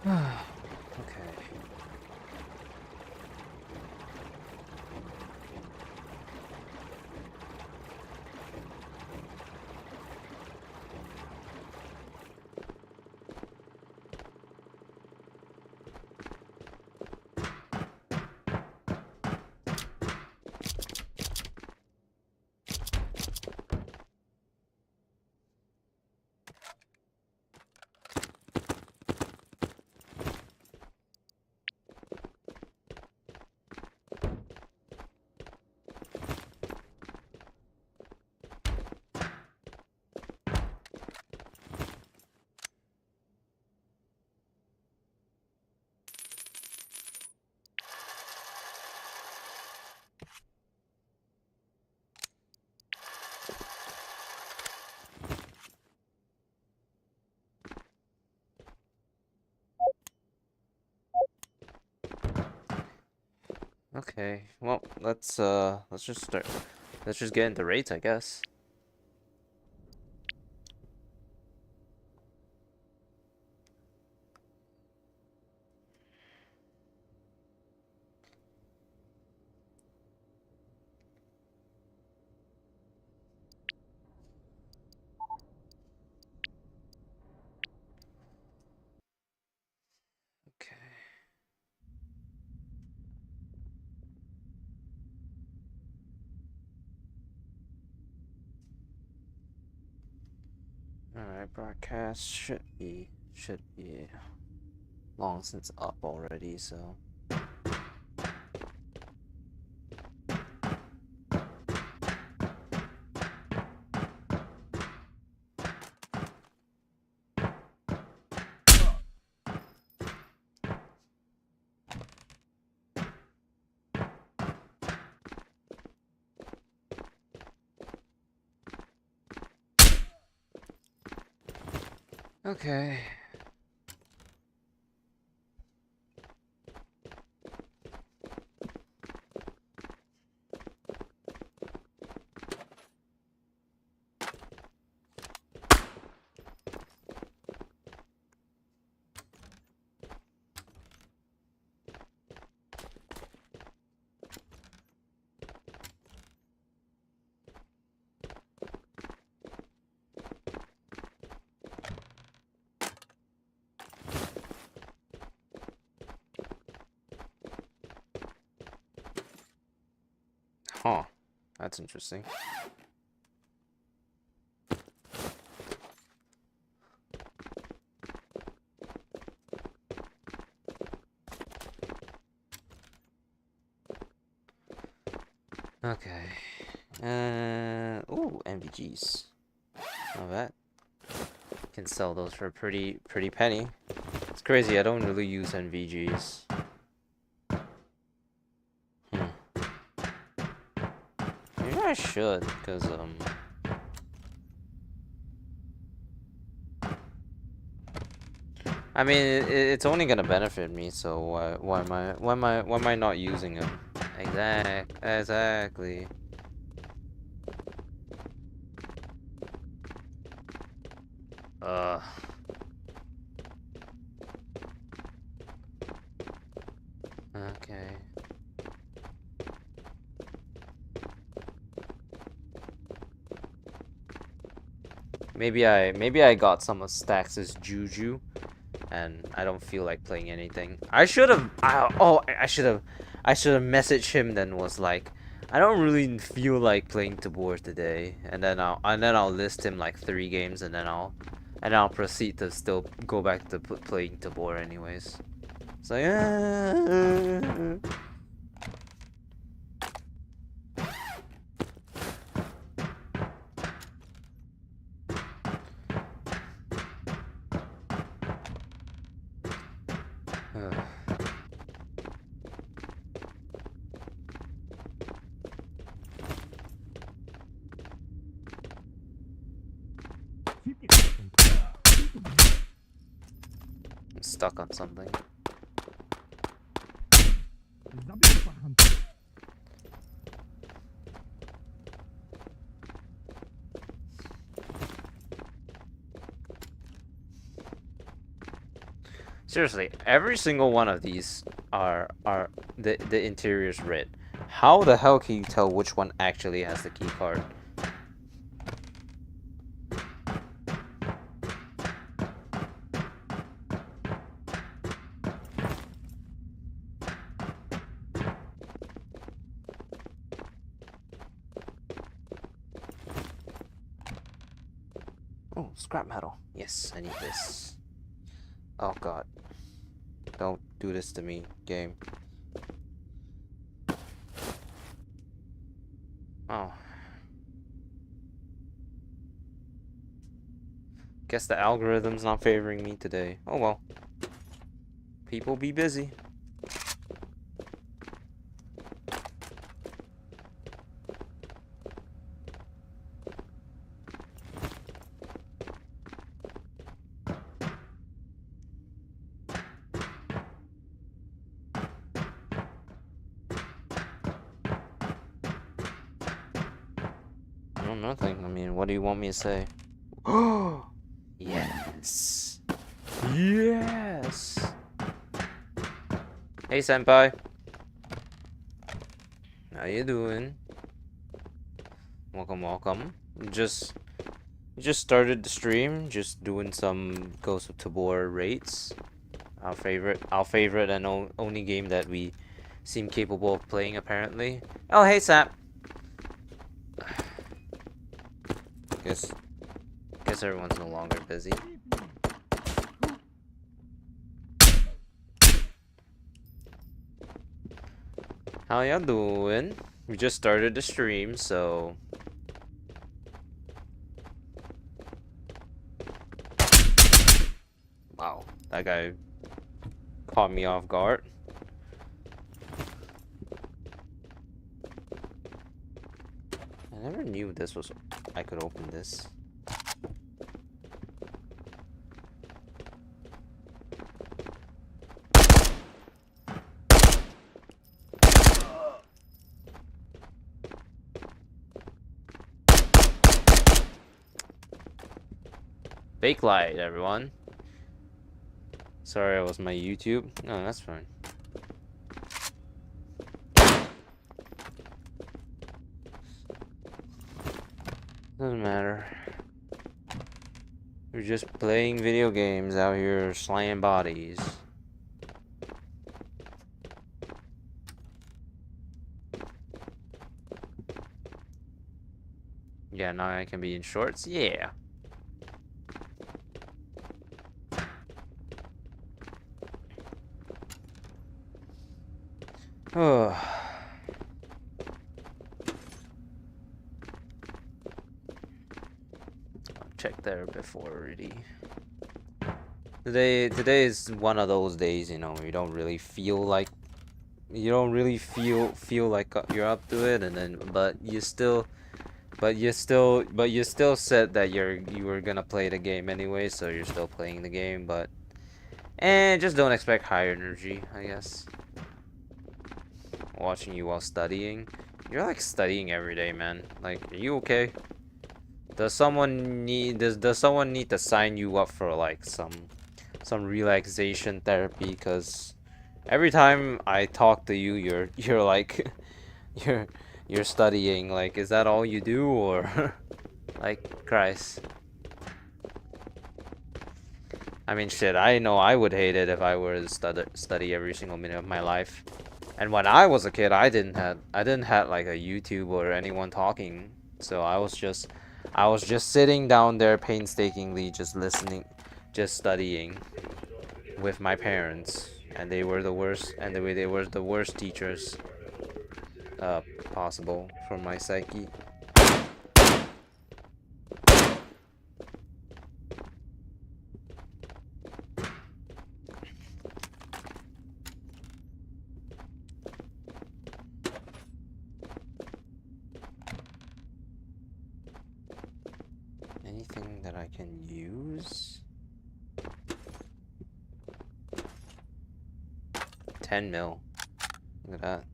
Okay. Okay. Well, let's just start. Let's just get into raids, I guess. Okay. Alright, broadcast should be long since up already, so okay. Huh. That's interesting. Okay. Ooh, NVGs. Not bad. Can sell those for a pretty penny. It's crazy, I don't really use NVGs. Maybe I should, because I mean it's only gonna benefit me, so why am I not using them? Exactly. Uh okay. Maybe I got some of Stax's juju, and I don't feel like playing anything. I should have. I should have messaged him. Then was like, I don't really feel like playing Tabor today, and then I'll list him like 3 games, and I'll proceed to still go back to playing Tabor anyways. So yeah. I'm stuck on something. Seriously, every single one of these are the interior's red. How the hell can you tell which one actually has the key card? Oh, scrap metal. Yes, I need this. Oh god. Don't do this to me, game. Oh. Guess the algorithm's not favoring me today. Oh well. People be busy. No, nothing. I mean, what do you want me to say? Oh, yes. Yes. Hey, senpai. How you doing? Welcome, welcome. Just started the stream. Just doing some Ghost of Tabor rates. Our favorite and only game that we seem capable of playing, apparently. Oh, hey, Sap. Guess everyone's no longer busy. How y'all doing? We just started the stream, so... Wow, that guy caught me off guard. I never knew this was... I could open this. Fake light, everyone. Sorry, it was my YouTube. No, that's fine. Doesn't matter. We're just playing video games out here, slaying bodies. Yeah, now I can be in shorts? Yeah. Oh. Check there before already. Today is one of those days, you know, you don't really feel like you're up to it, and then but you still said that you were gonna play the game anyway, so you're still playing the game, but just don't expect high energy, I guess. Watching you while studying. You're like studying every day, man. Like, are you okay? Does someone need to sign you up for like some relaxation therapy? Cause every time I talk to you, you're like you're studying. Like, is that all you do, or like, Christ? I mean, shit. I know I would hate it if I were to study every single minute of my life. And when I was a kid, I didn't have like a YouTube or anyone talking, so I was just sitting down there painstakingly, just listening, just studying with my parents, and they were the worst, and they were the worst teachers possible for my psyche. Anything that I can use? 10 mil. Look at that.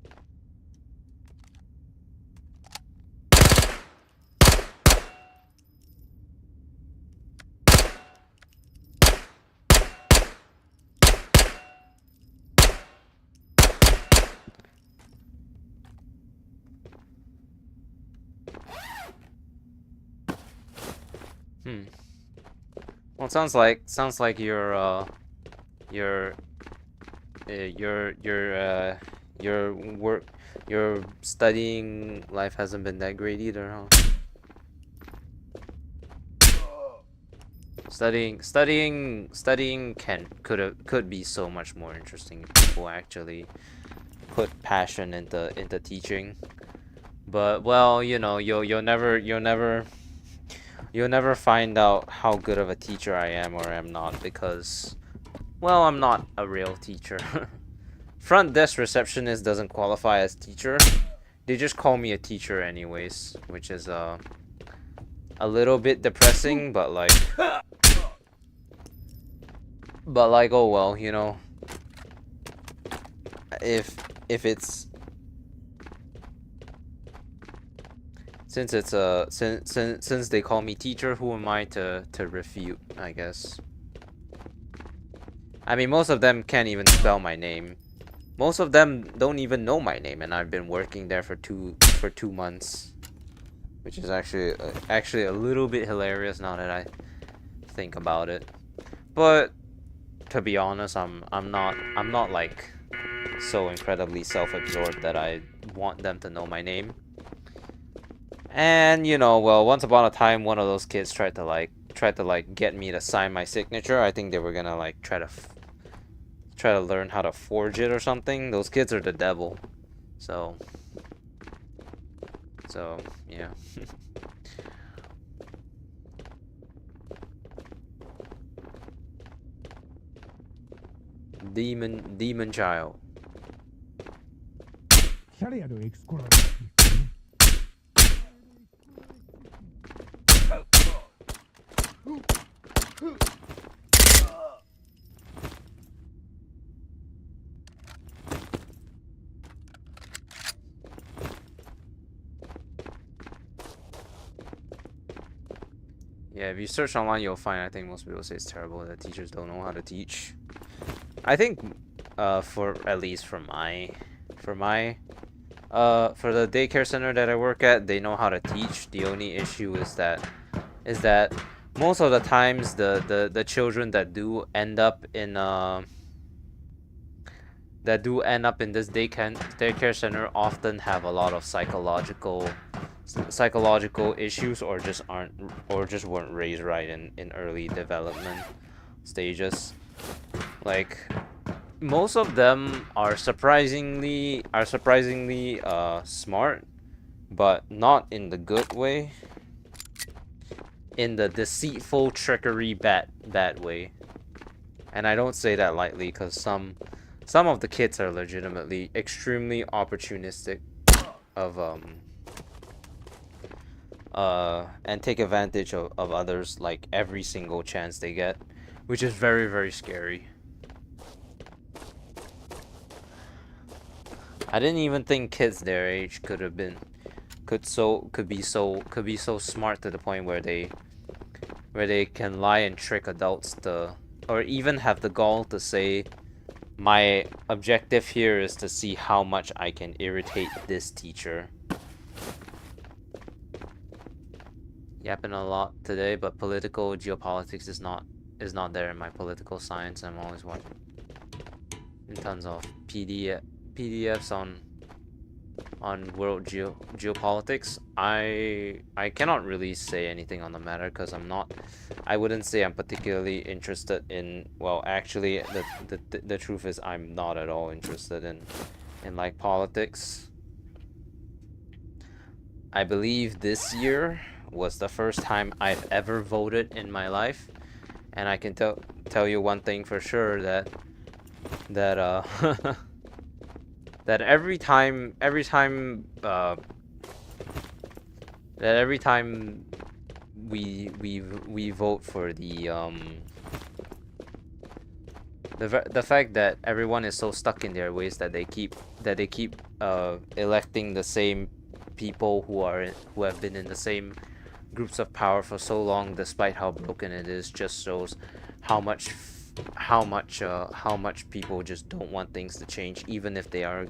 Hmm. Well, it sounds like your your work your studying life hasn't been that great either, huh? Studying could be so much more interesting if people actually put passion into teaching. But well, you know, you'll never find out how good of a teacher I am or am not because well, I'm not a real teacher. Front desk receptionist doesn't qualify as teacher. They just call me a teacher anyways, which is a little bit depressing, but like oh well, you know. If it's since they call me teacher, who am I to refute, I guess. I mean, most of them can't even spell my name. Most of them don't even know my name, and I've been working there for 2 months, which is actually a little bit hilarious now that I think about it. But to be honest, I'm not like so incredibly self-absorbed that I want them to know my name. And you know, well, once upon a time, one of those kids tried to get me to sign my signature. I think they were gonna like try to learn how to forge it or something. Those kids are the devil. So yeah. Demon child. Yeah, if you search online, you'll find, I think most people say it's terrible that teachers don't know how to teach. I think, for at least for the daycare center that I work at, they know how to teach. The only issue is that most of the times the children that do end up in this daycare center often have a lot of psychological issues or just weren't raised right in early development stages. Like most of them are surprisingly smart, but not in the good way. In the deceitful trickery bad way. And I don't say that lightly because some of the kids are legitimately extremely opportunistic of and take advantage of others like every single chance they get, which is very, very scary. I didn't even think kids their age could be so smart to the point where they can lie and trick adults or even have the gall to say, my objective here is to see how much I can irritate this teacher. Yapping a lot today, but political geopolitics is not there in my political science. I'm always watching in tons of PDFs on world geopolitics. I cannot really say anything on the matter because I wouldn't say I'm particularly interested in, well, actually the truth is I'm not at all interested in like politics. I believe this year was the first time I've ever voted in my life, and I can tell you one thing for sure, that that every time we vote for the fact that everyone is so stuck in their ways that they keep electing the same people who have been in the same groups of power for so long, despite how broken it is, just shows how much people just don't want things to change, even if they are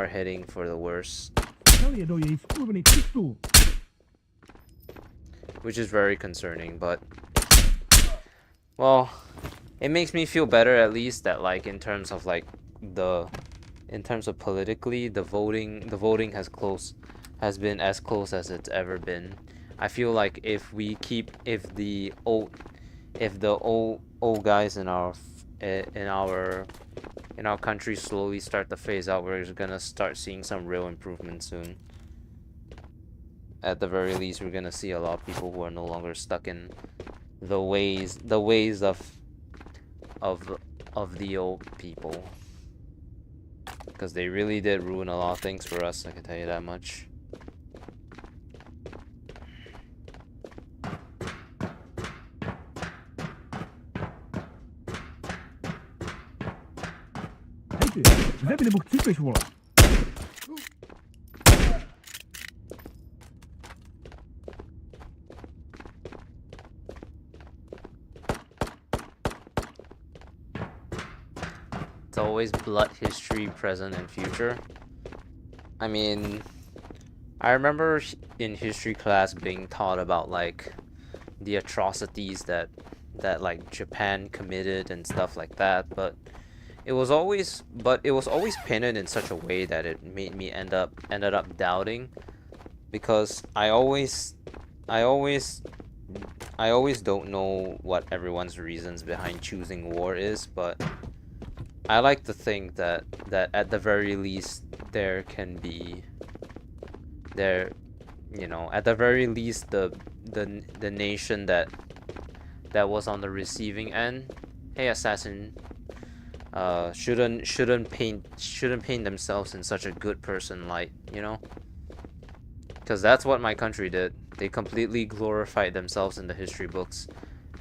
heading for the worst. which is very concerning. But well, it makes me feel better at least that like in terms of like in terms of politically the voting has been as close as it's ever been. I feel like if the old guys in our country slowly start to phase out, we're gonna start seeing some real improvement soon. At the very least, we're gonna see a lot of people who are no longer stuck in the ways of the old people, because they really did ruin a lot of things for us, I can tell you that much. It's always blood, history, present, and future. I mean, I remember in history class being taught about like the atrocities that like Japan committed and stuff like that, but it was always painted in such a way that it made me ended up doubting, because I always don't know what everyone's reasons behind choosing war is, but I like to think that at the very least there can be at the very least the nation that was on the receiving end, hey assassin, shouldn't paint themselves in such a good person light, you know? Because that's what my country did. They completely glorified themselves in the history books,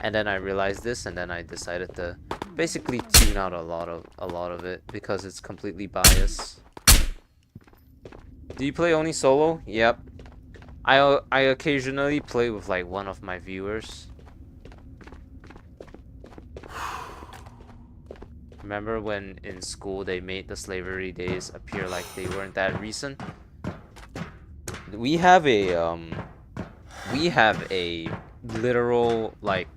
and then I realized this, and then I decided to basically tune out a lot of it because it's completely biased. Do you play only solo? Yep. I occasionally play with like one of my viewers. Remember when in school they made the slavery days appear like they weren't that recent? We have a literal, like,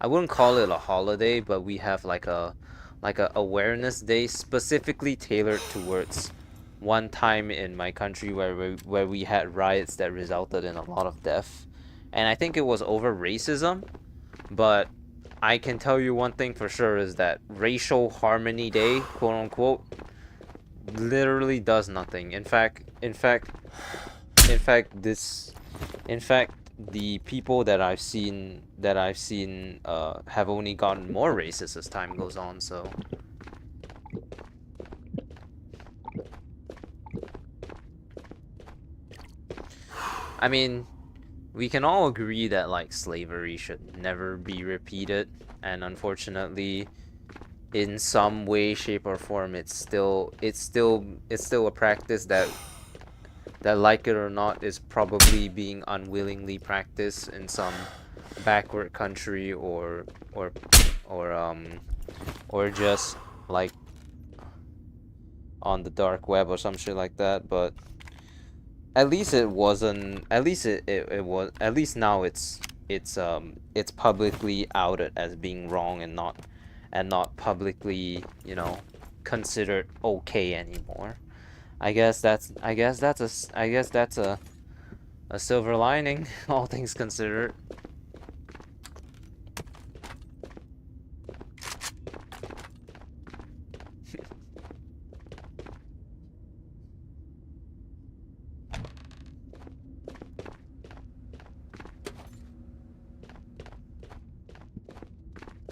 I wouldn't call it a holiday, but we have like a awareness day specifically tailored towards one time in my country where we had riots that resulted in a lot of death, and I think it was over racism. But I can tell you one thing for sure is that racial harmony day, quote unquote, literally does nothing. In fact, the people that I've seen have only gotten more racist as time goes on. So I mean, we can all agree that like slavery should never be repeated, and unfortunately in some way, shape, or form it's still a practice that like it or not is probably being unwillingly practiced in some backward country or just like on the dark web or some shit like that. But at least it wasn't, at least it was, at least now it's publicly outed as being wrong and not publicly, you know, considered okay anymore. I guess that's a silver lining, all things considered.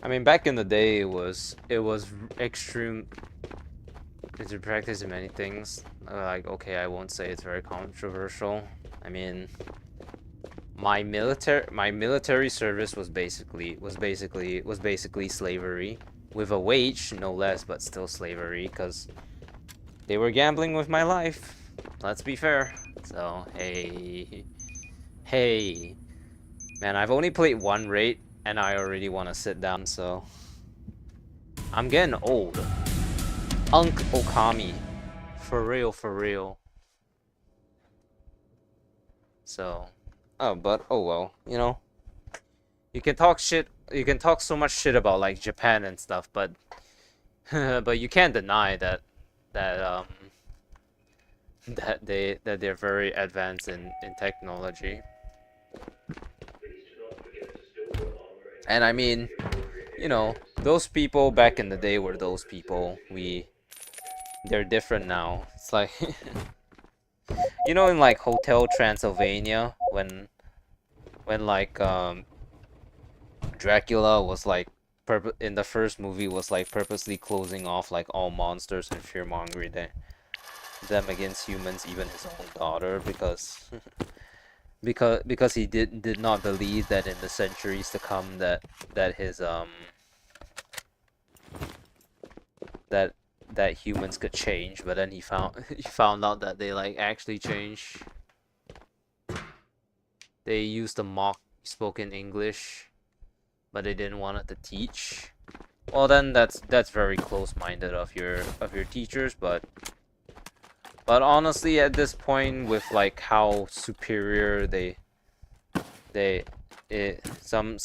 I mean, back in the day, it was extreme. It's a practice in many things. Like, okay, I won't say it's very controversial. I mean, my military service was basically slavery, with a wage, no less, but still slavery, because they were gambling with my life. Let's be fair. So, hey, man, I've only played one raid, and I already want to sit down. So, I'm getting old. Unk Okami. For real. So, Oh, but oh well, you know, you can talk shit. You can talk so much shit about like Japan and stuff, but but you can't deny that that they're very advanced in technology. And I mean, you know, those people back in the day were those people. They're different now. It's like you know, in like Hotel Transylvania when like Dracula was like in the first movie was like purposely closing off like all monsters and fear-mongering them against humans, even his own daughter, because because he did not believe that in the centuries to come that his that that humans could change, but then he found he found out that they like actually change. They used to mock spoken English, but they didn't want it to teach. Well, then that's very close-minded of your teachers, but honestly, at this point, with like how superior they some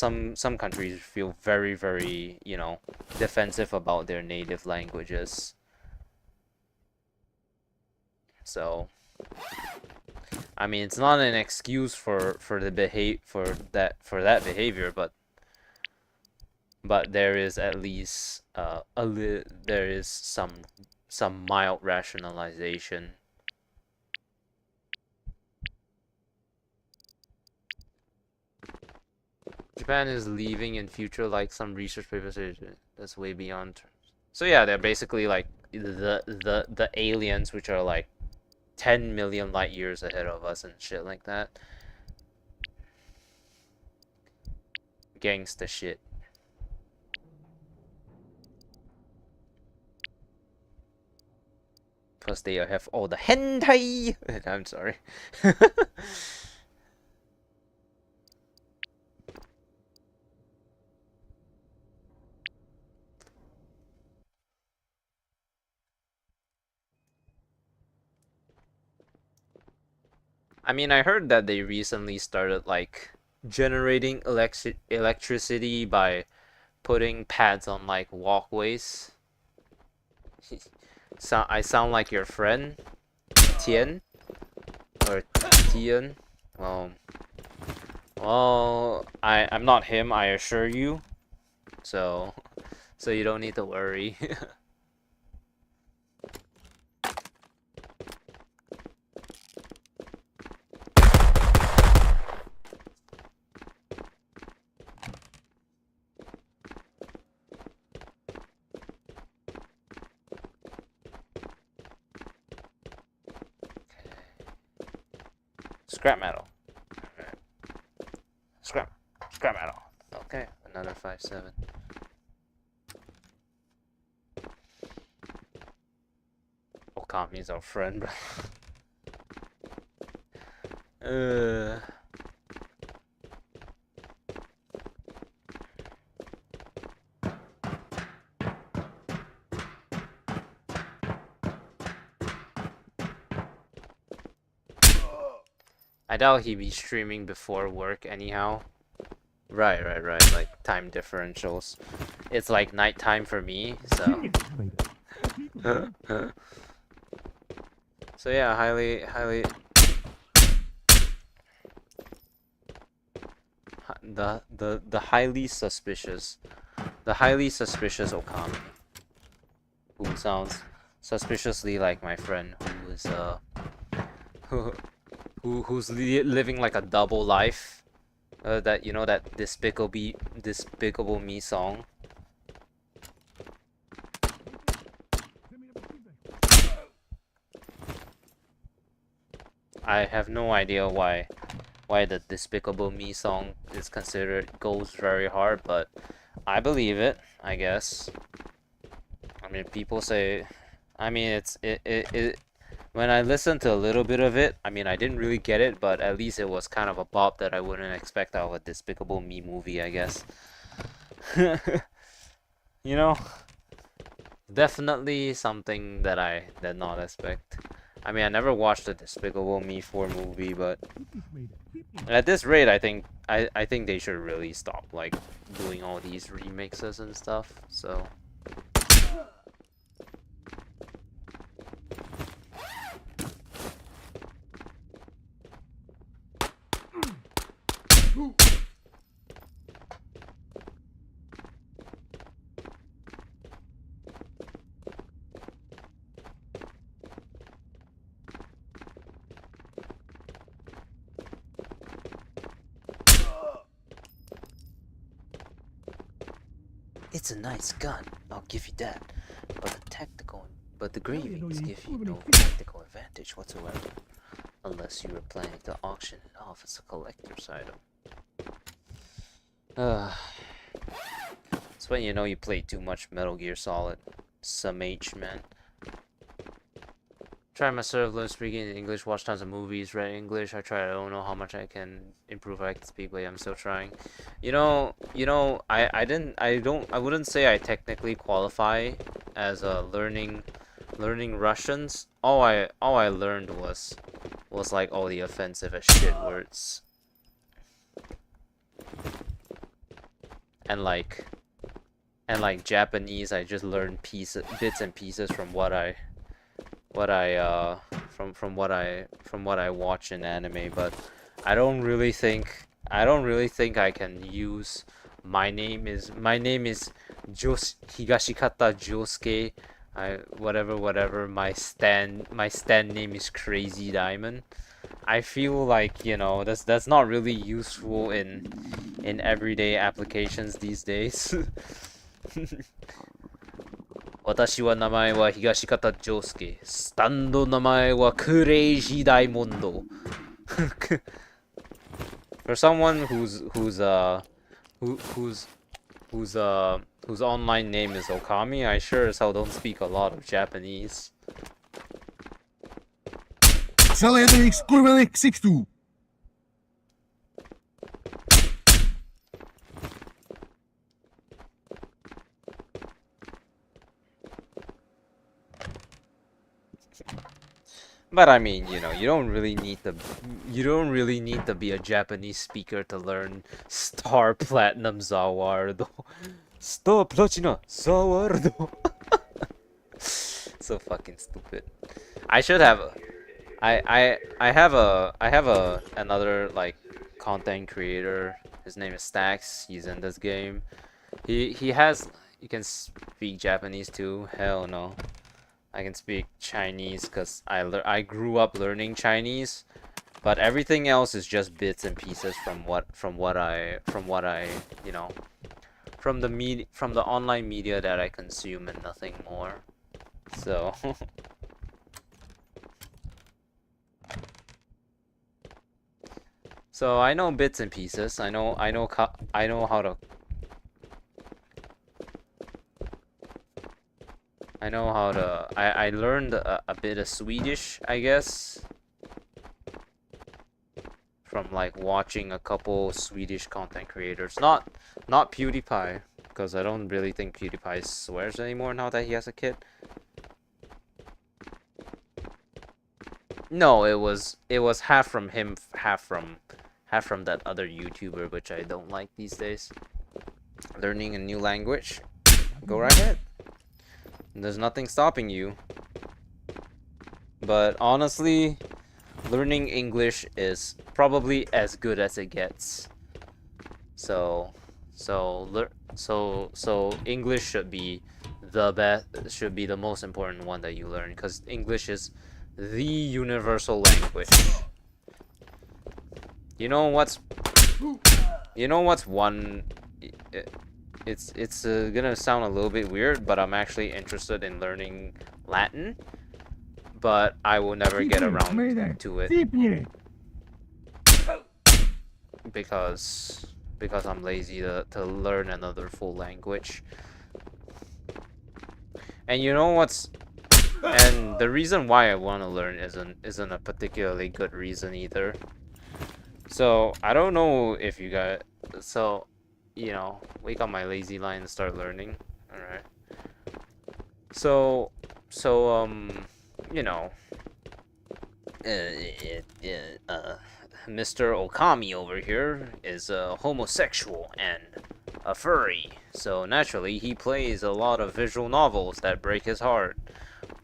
countries feel very, you know, defensive about their native languages. So I mean, it's not an excuse for that behavior, but there is at least there is some mild rationalization. Japan is leaving in future, like some research papers say that's way beyond terms. So yeah, they're basically like the aliens, which are like 10 million light years ahead of us and shit like that. Gangsta shit. Plus they have all the hentai. I'm sorry. I mean, I heard that they recently started like generating electricity by putting pads on like walkways. So I sound like your friend, Tien or Tien. Um, well, I'm not him, I assure you. So you don't need to worry. Scrap metal. Alright. Scrap metal. Okay, another 5-7. Okami's our friend, bro. I doubt he'd be streaming before work anyhow. Right. Like time differentials. It's like nighttime for me, so. So yeah, highly the highly suspicious Okami, who sounds suspiciously like my friend who is who's living like a double life. That, you know, that Despicable Me song. I have no idea why the Despicable Me song is considered goes very hard, but I believe it, I guess. I mean, people say, I mean, it when I listened to a little bit of it, I mean, I didn't really get it, but at least it was kind of a bop that I wouldn't expect out of a Despicable Me movie, I guess. You know, definitely something that I did not expect. I mean, I never watched the Despicable Me 4 movie, but at this rate, I think they should really stop like doing all these remixes and stuff. So. It's a nice gun, I'll give you that. But the gravings give you no tactical advantage whatsoever. Unless you are planning to auction it off as a collector's item. That's when you know you played too much Metal Gear Solid. Some H, man. Try myself, learn speaking in English, watch tons of movies, read English. I don't know how much I can improve. I can speak, but yeah, I'm still trying. I wouldn't say I technically qualify as learning Russians. All I learned was like all the offensive as shit words. And like Japanese, I just learned bits and pieces from what I watch in anime, but I don't really think I can use my name is Higashikata Josuke. Whatever my stand name is Crazy Diamond. I feel like, you know, that's not really useful in everyday applications these days. 私は名前は東方丈介。スタンド名前はクレイジーダイモンド。For someone whose online name is Okami, I sure as hell don't speak a lot of Japanese. But I mean, you know, you don't really need to be a Japanese speaker to learn Star Platinum Zawardo. Star Platinum Zawardo. So fucking stupid. I should have I have another like content creator. His name is Stax. He's in this game. He can speak Japanese too. Hell no. I can speak Chinese because I grew up learning Chinese, but everything else is just bits and pieces from what I you know, from the online media that I consume and nothing more. So so I know bits and pieces. I know how to. I learned a bit of Swedish, I guess, from like watching a couple Swedish content creators. Not PewDiePie, because I don't really think PewDiePie swears anymore now that he has a kid. No, it was half from him, half from that other YouTuber, which I don't like these days. Learning a new language, go right ahead. There's nothing stopping you. But honestly, learning English is probably as good as it gets. So English should be the most important one that you learn, because English is the universal language. You know what's one. It's gonna sound a little bit weird, but I'm actually interested in learning Latin, but I will never get around to it because I'm lazy to learn another full language. And you know what's and the reason why I want to learn isn't a particularly good reason either. So I don't know if you guys you know, wake up my lazy line and start learning. Alright. So, you know, Mr. Okami over here is a homosexual and a furry, so naturally he plays a lot of visual novels that break his heart,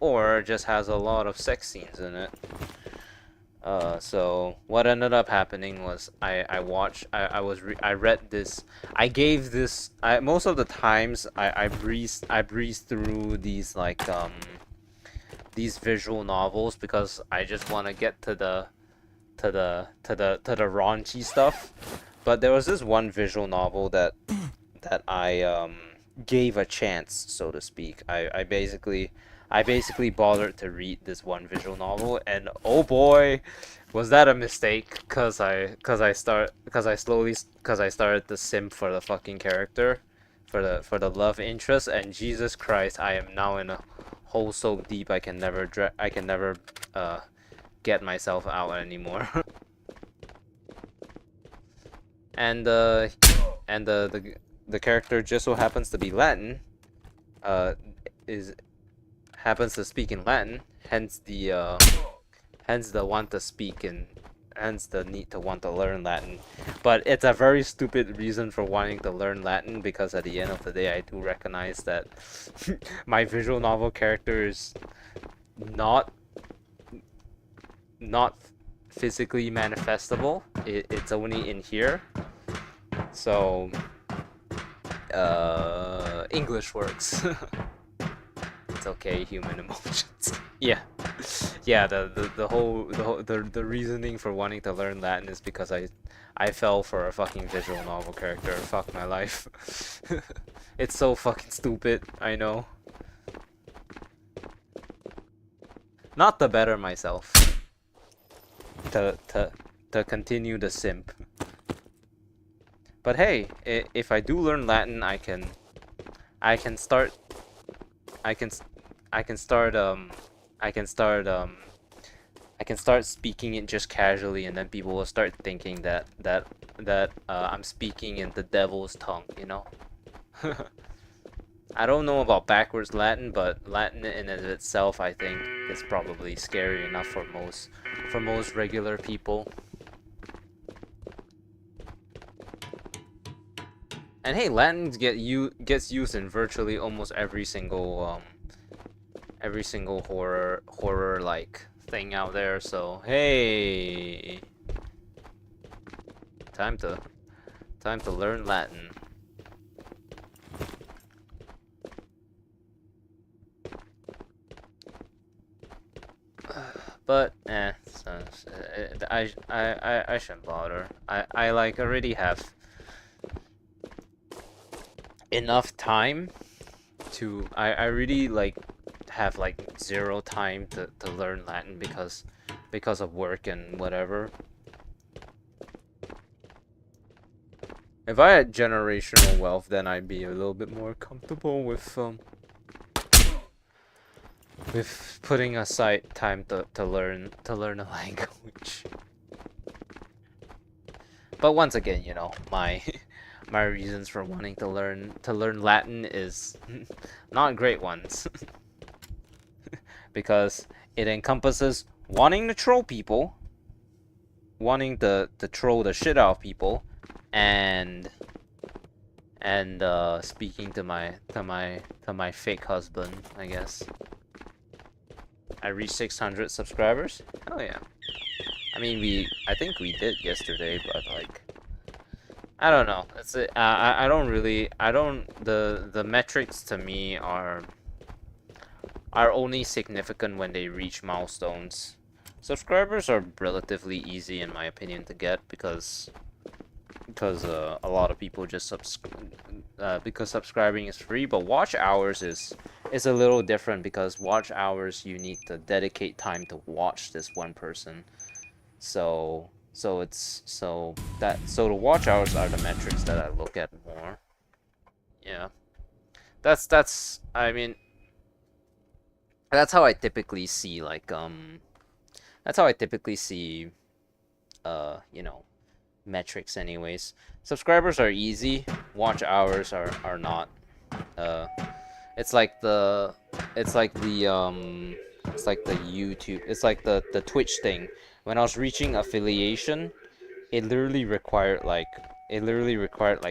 or just has a lot of sex scenes in it. So what ended up happening was I read this. I gave this. Most of the times I breezed through these like these visual novels because I just want to get to the raunchy stuff. But there was this one visual novel that I gave a chance, so to speak. I basically bothered to read this one visual novel, and oh boy, was that a mistake? Cause I started to simp for the fucking character, for the love interest, and Jesus Christ, I am now in a hole so deep I can never get myself out anymore. And the character just so happens to be Latin, happens to speak in Latin, hence the want to speak in, hence the need to want to learn Latin. But it's a very stupid reason for wanting to learn Latin, because at the end of the day I do recognize that my visual novel character is not physically manifestable. It's only in here. So English works. It's okay, human emotions. Yeah. The reasoning for wanting to learn Latin is because I fell for a fucking visual novel character. Fuck my life. It's so fucking stupid, I know. Not to better myself. To continue the simp. But hey, if I do learn Latin, I can start speaking it just casually, and then people will start thinking that I'm speaking in the devil's tongue, you know? I don't know about backwards Latin, but Latin in and of itself, I think, is probably scary enough for most regular people. And hey, Latin gets used in virtually almost every single horror like thing out there. So hey, time to learn Latin. But I shouldn't bother. I like already have enough time to I really like have like zero time to learn Latin because of work and whatever. If I had generational wealth, then I'd be a little bit more comfortable with putting aside time to learn a language. But once again, you know, my reasons for wanting to learn Latin is not great ones. Because it encompasses wanting to troll people, wanting to troll the shit out of people, and speaking to my fake husband, I guess. I reached 600 subscribers. Hell yeah. I mean, I think we did yesterday, but like, I don't know. That's it. I don't really. The metrics to me are only significant when they reach milestones. Subscribers are relatively easy, in my opinion, to get because a lot of people just because subscribing is free. But watch hours is a little different, because watch hours you need to dedicate time to watch this one person. So the watch hours are the metrics that I look at more. Yeah. That's I mean, that's how I typically see like you know, metrics anyways. Subscribers are easy, watch hours are not. It's like the It's like the YouTube. It's like the Twitch thing. When I was reaching affiliation, it literally required like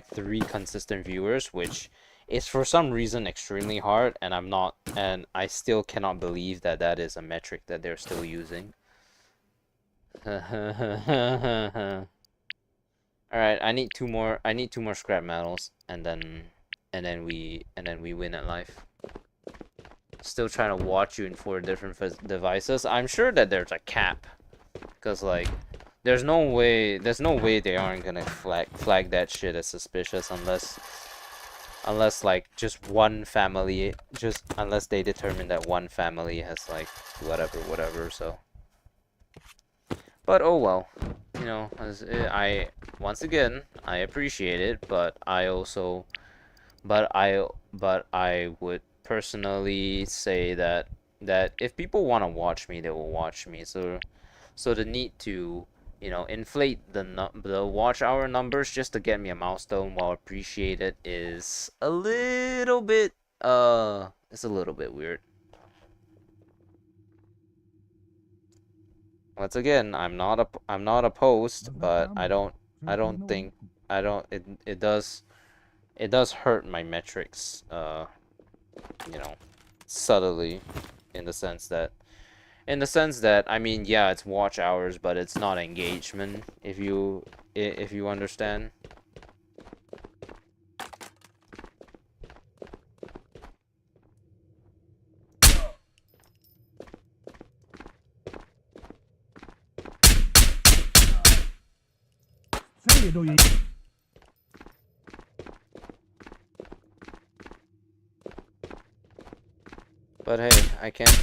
3 consistent viewers, which is for some reason extremely hard, and I still cannot believe that that is a metric that they're still using. All right, I need 2 more. I need 2 more scrap metals, and then we win at life. Still trying to watch you in 4 different devices. I'm sure that there's a cap, because like there's no way they aren't gonna flag that shit as suspicious unless like just one family, unless they determine that one family has like whatever. So, but oh well, you know, once again I appreciate it, but I would personally say that if people want to watch me, they will watch me. So the need to, you know, inflate the watch hour numbers just to get me a milestone, while appreciate it, is a little bit it's a little bit weird. Once again, I'm not opposed, but I don't think it does hurt my metrics, you know, subtly, in the sense that I mean, yeah, it's watch hours, but it's not engagement, if you understand. But hey,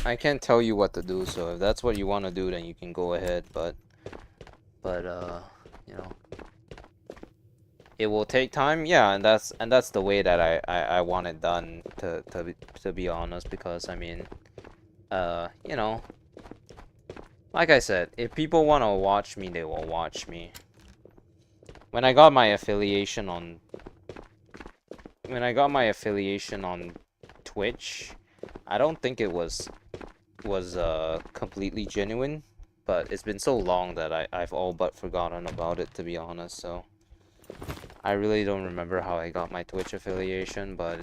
I can't tell you what to do, so if that's what you want to do, then you can go ahead, but you know, it will take time, yeah, and that's the way that I want it done, to be honest, because I mean, you know, like I said, if people want to watch me, they will watch me. When I got my affiliation on Twitch, I don't think it was completely genuine, but it's been so long that I've all but forgotten about it, to be honest. So I really don't remember how I got my Twitch affiliation, but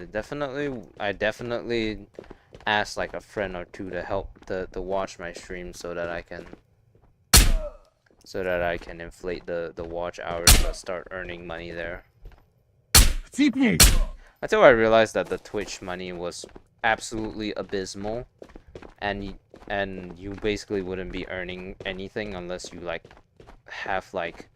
I definitely asked like a friend or two to help to watch my stream, so that I can inflate the watch hours to start earning money there. Until I realized that the Twitch money was absolutely abysmal, and you basically wouldn't be earning anything unless you like have like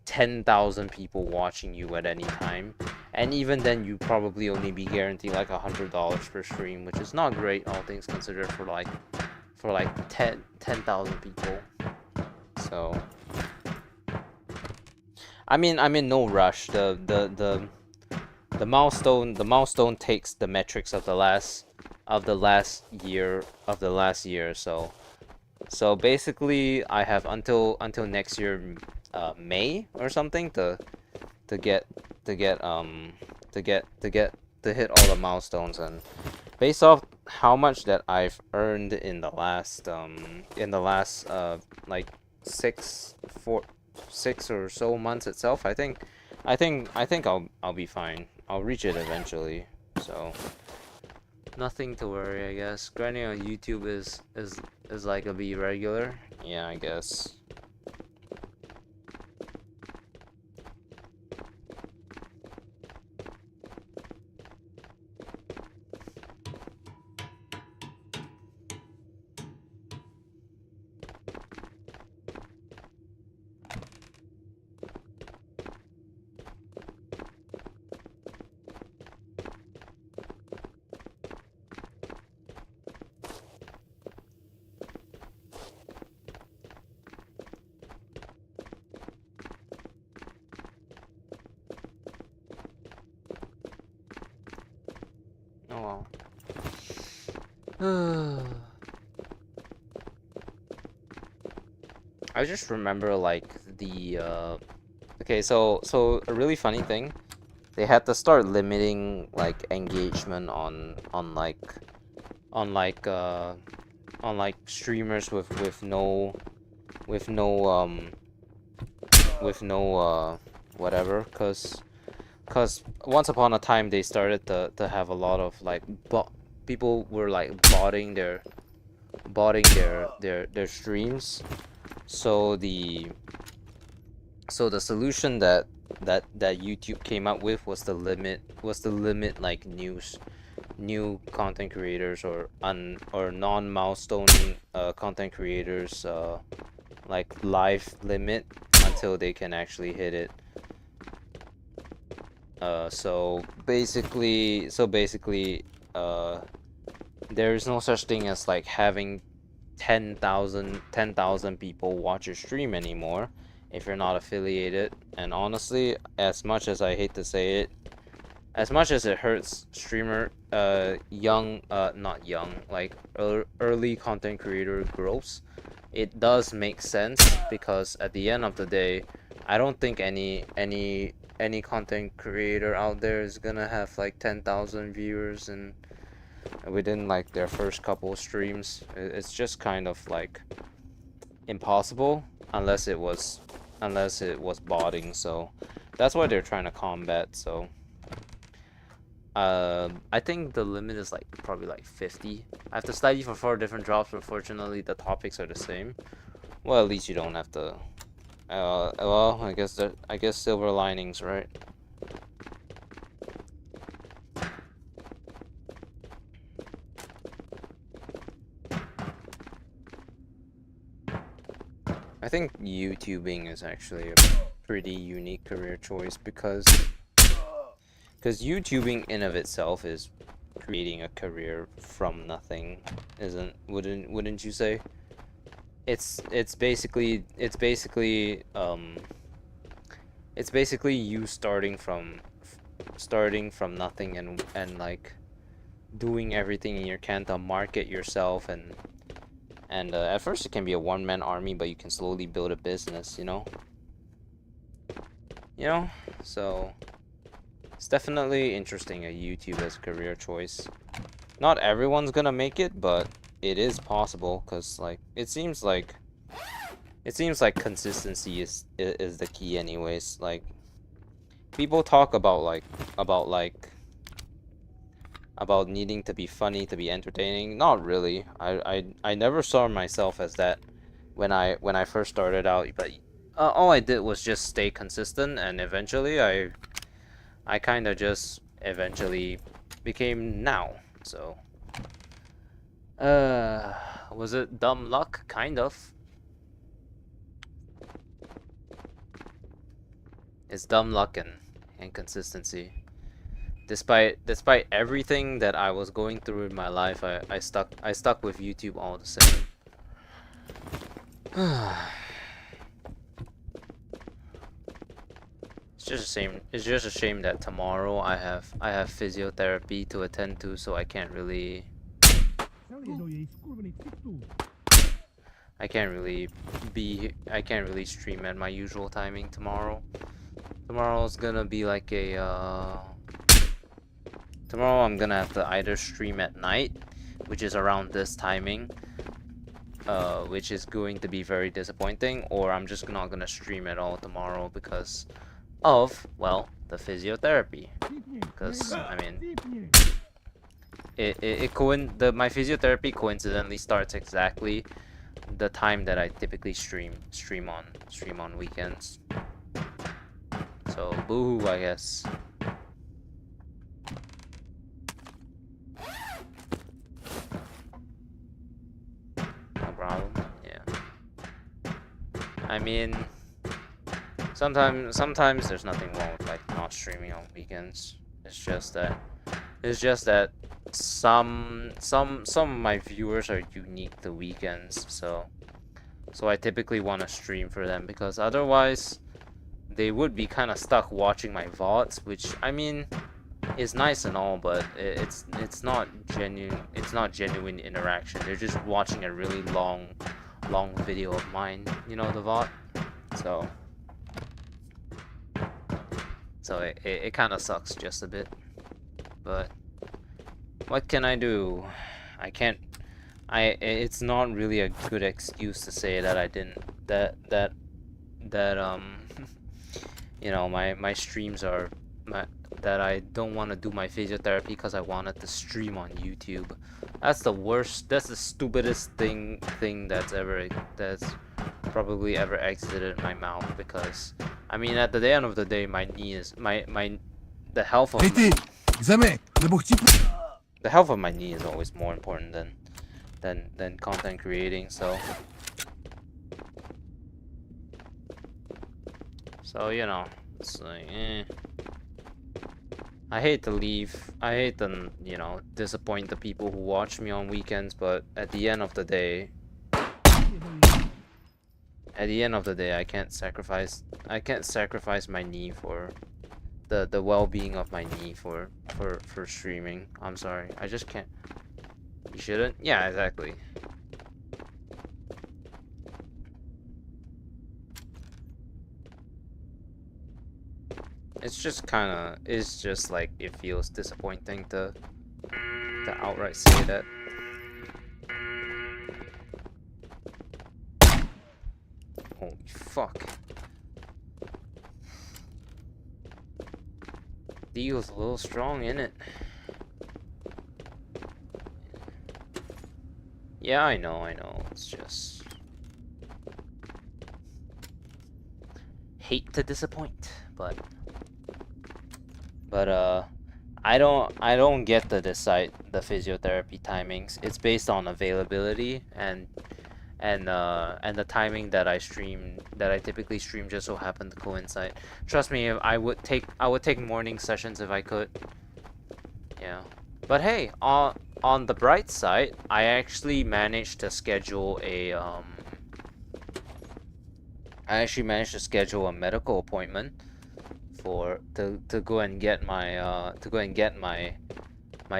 10,000 people watching you at any time, and even then you probably only be guaranteed like $100 per stream, which is not great, all things considered, for like 10,000 people. So I mean, I'm in no rush. The milestone takes the metrics of the last year. So basically, I have until next year, May or something, to hit all the milestones, and based off how much that I've earned in the last like 6 or so months itself, I think I'll be fine. I'll reach it eventually. So nothing to worry, I guess. Grinding on YouTube is like a be regular. Yeah, I guess. Oh well. I just remember like the okay, so a really funny thing, they had to start limiting like engagement on like streamers with no whatever, cause once upon a time they started to have a lot of like people were like botting their streams. So the solution that YouTube came up with was to limit like new content creators or non-milestone content creators like life limit until they can actually hit it. So basically there's no such thing as like having 10,000 people watch your stream anymore if you're not affiliated. And honestly, as much as I hate to say it, as much as it hurts streamer not young, like early content creator growths, it does make sense, because at the end of the day, I don't think any content creator out there is gonna have like 10,000 viewers and within like their first couple streams. It's just kind of like impossible unless it was botting. So that's what they're trying to combat. So I think the limit is like probably like 50. I have to study for 4 different drops, but fortunately the topics are the same. Well, at least you don't have to. Well, I guess silver linings, right? I think YouTubing is actually a pretty unique career choice because YouTubing in of itself is creating a career from nothing, wouldn't you say? It's basically you starting from nothing and like doing everything you can to market yourself, and at first it can be a one-man army, but you can slowly build a business, you know? So it's definitely interesting at YouTube as a career choice. Not everyone's gonna make it, but it is possible, because like it seems like consistency is the key anyways. Like people talk about needing to be funny, to be entertaining. Not really. I never saw myself as that when I first started out, but all I did was just stay consistent, and eventually I kind of just eventually became now. So was it dumb luck? Kind of. It's dumb luck and consistency. Despite everything that I was going through in my life, I stuck with YouTube all the same. It's just a shame that tomorrow I have physiotherapy to attend to, so I can't really stream at my usual timing tomorrow. Tomorrow's gonna be like a tomorrow I'm gonna have to either stream at night, which is around this timing, which is going to be very disappointing, or I'm just not gonna stream at all tomorrow because of, well, the physiotherapy. Because I mean, my physiotherapy coincidentally starts exactly the time that I typically stream on weekends. So boo-hoo, I guess. No problem. Yeah. I mean, sometimes there's nothing wrong with like not streaming on weekends. It's just that some of my viewers are unique to weekends, so I typically want to stream for them, because otherwise they would be kind of stuck watching my VODs, which I mean is nice and all, but it's not genuine interaction. They're just watching a really long video of mine, you know, the VOD. So it kind of sucks just a bit, but what can I do? I it's not really a good excuse to say that I didn't that you know, my streams are that I don't want to do my physiotherapy because I wanted to stream on YouTube. That's the worst. That's the stupidest thing that's probably ever exited my mouth, because I mean, at the end of the day, my knee is the health of the health of my knee is always more important than content creating. So you know, it's like I hate to leave. I hate to, you know, disappoint the people who watch me on weekends, but at the end of the day, I can't sacrifice my knee for the well-being of my knee for streaming. I'm sorry. I just can't. You shouldn't? Yeah, exactly. It's just like, it feels disappointing to outright say that. Holy fuck. Deal's a little strong, in it. Yeah, I know. It's just hate to disappoint, but I don't get to decide the physiotherapy timings. It's based on availability and the timing that I typically stream just so happened to coincide. Trust me, I would take morning sessions if I could. Yeah. But hey, on the bright side, I actually managed to schedule a medical appointment to go and get my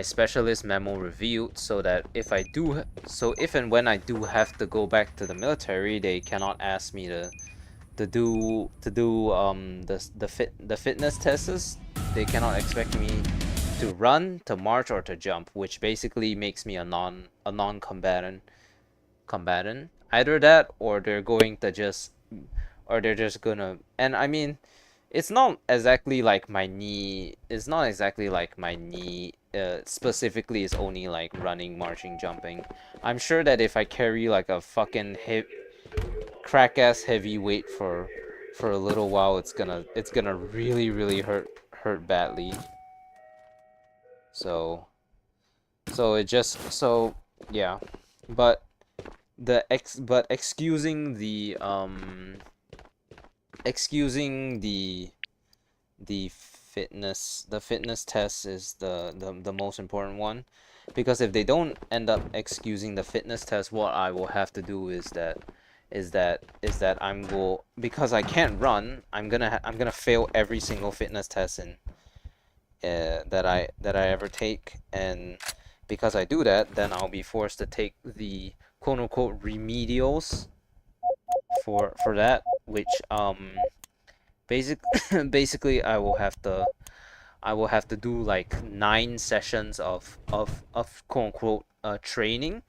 specialist memo reviewed, so that if and when I do have to go back to the military, they cannot ask me to do the fitness tests. They cannot expect me to run, to march, or to jump, which basically makes me a non-combatant. Either that, or they're just gonna. And I mean, it's not exactly like my knee. It's not exactly like my knee. Specifically, is only like running, marching, jumping. I'm sure that if I carry like a fucking crack ass heavy weight for a little while, it's gonna really hurt badly. So yeah, but excusing the fitness test is the most important one, because if they don't end up excusing the fitness test, what I will have to do is that because I can't run, I'm gonna fail every single fitness test that I ever take. And because I do that, then I'll be forced to take the quote unquote remedials for that, which basically I will have to do like 9 sessions of quote unquote training,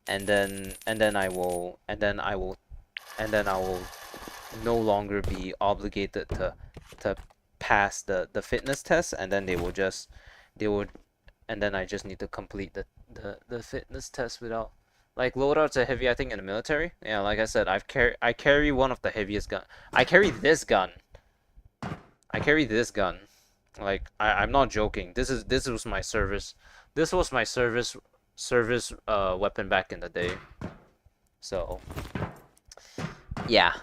and then I will no longer be obligated to pass the fitness test, and then they would and then I just need to complete the fitness test without, like, loadouts are heavy, I think, in the military. Yeah, like I said, I carry one of the heaviest gun. I carry this gun. Like, I'm not joking. This was my service. This was my service weapon back in the day. So yeah,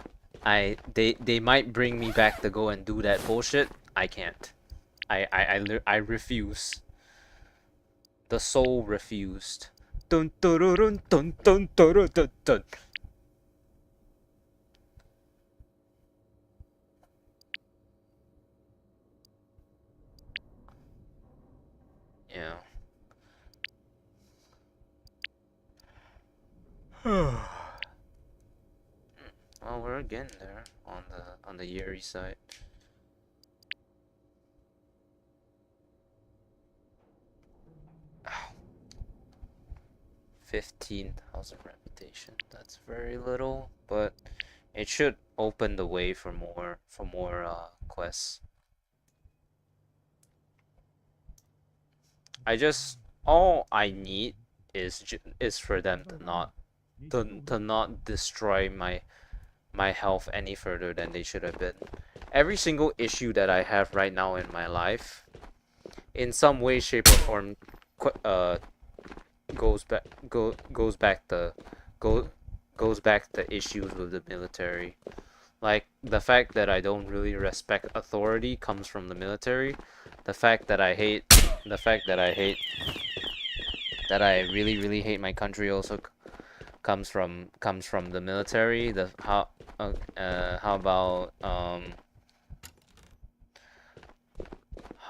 they might bring me back to go and do that bullshit. I can't. I refuse. The soul refused. Dun dun dun dun dun dun dun dun. Yeah. Well, we're again there on the Yuri side. Ow. 15,000 reputation. That's very little, but it should open the way for more quests. All I need is for them to not destroy my health any further than they should have been. Every single issue that I have right now in my life, in some way, shape, or form, goes back to issues with the military. Like the fact that I don't really respect authority comes from the military. The fact that I hate that I really hate my country also comes from the military.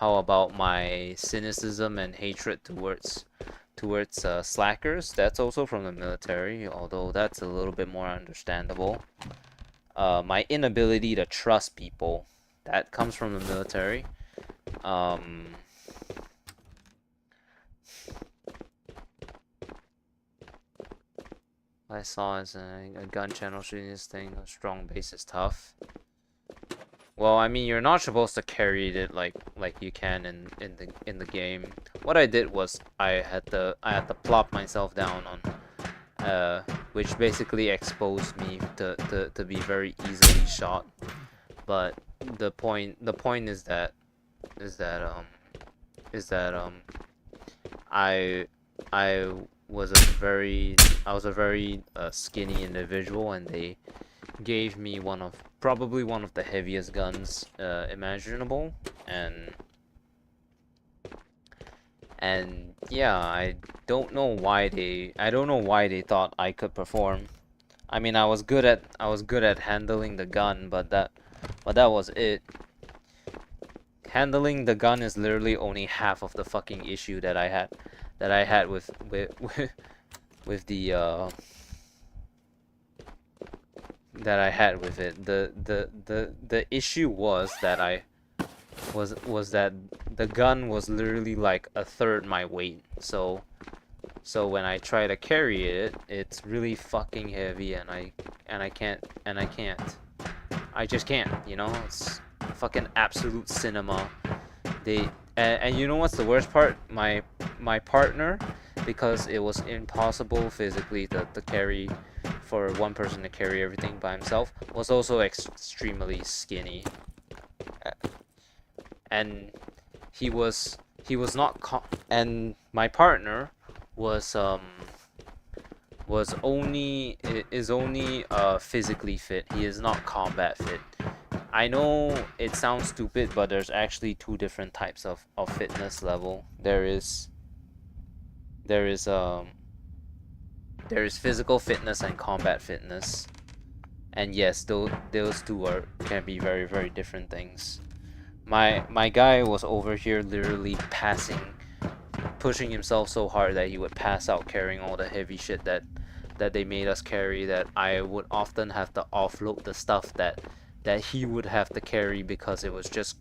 How about my cynicism and hatred towards slackers? That's also from the military, although that's a little bit more understandable. My inability to trust people, that comes from the military. I saw as a gun channel shooting this thing. A strong base is tough. Well, I mean, you're not supposed to carry it like you can in the game. What I did was I had to plop myself down on, which basically exposed me to be very easily shot. But the point is that I was a very skinny individual, and they gave me probably one of the heaviest guns imaginable, and yeah, I don't know why they thought I could perform. I mean, I was good at handling the gun, but that was it. Handling the gun is literally only half of the fucking issue that I had with the that I had with it. The issue was that that the gun was literally like a third my weight. So when I try to carry it, it's really fucking heavy, and I can't. I just can't, you know? It's fucking absolute cinema. And you know what's the worst part? My partner, because it was impossible physically to carry, for one person to carry everything by himself, was also extremely skinny. And he was not and my partner was only physically fit. He is not combat fit. I know it sounds stupid, but there's actually two different types of fitness level. There is physical fitness and combat fitness. And yes, those two can be very, very different things. My guy was over here literally pushing himself so hard that he would pass out carrying all the heavy shit that they made us carry, that I would often have to offload the stuff that he would have to carry because he was just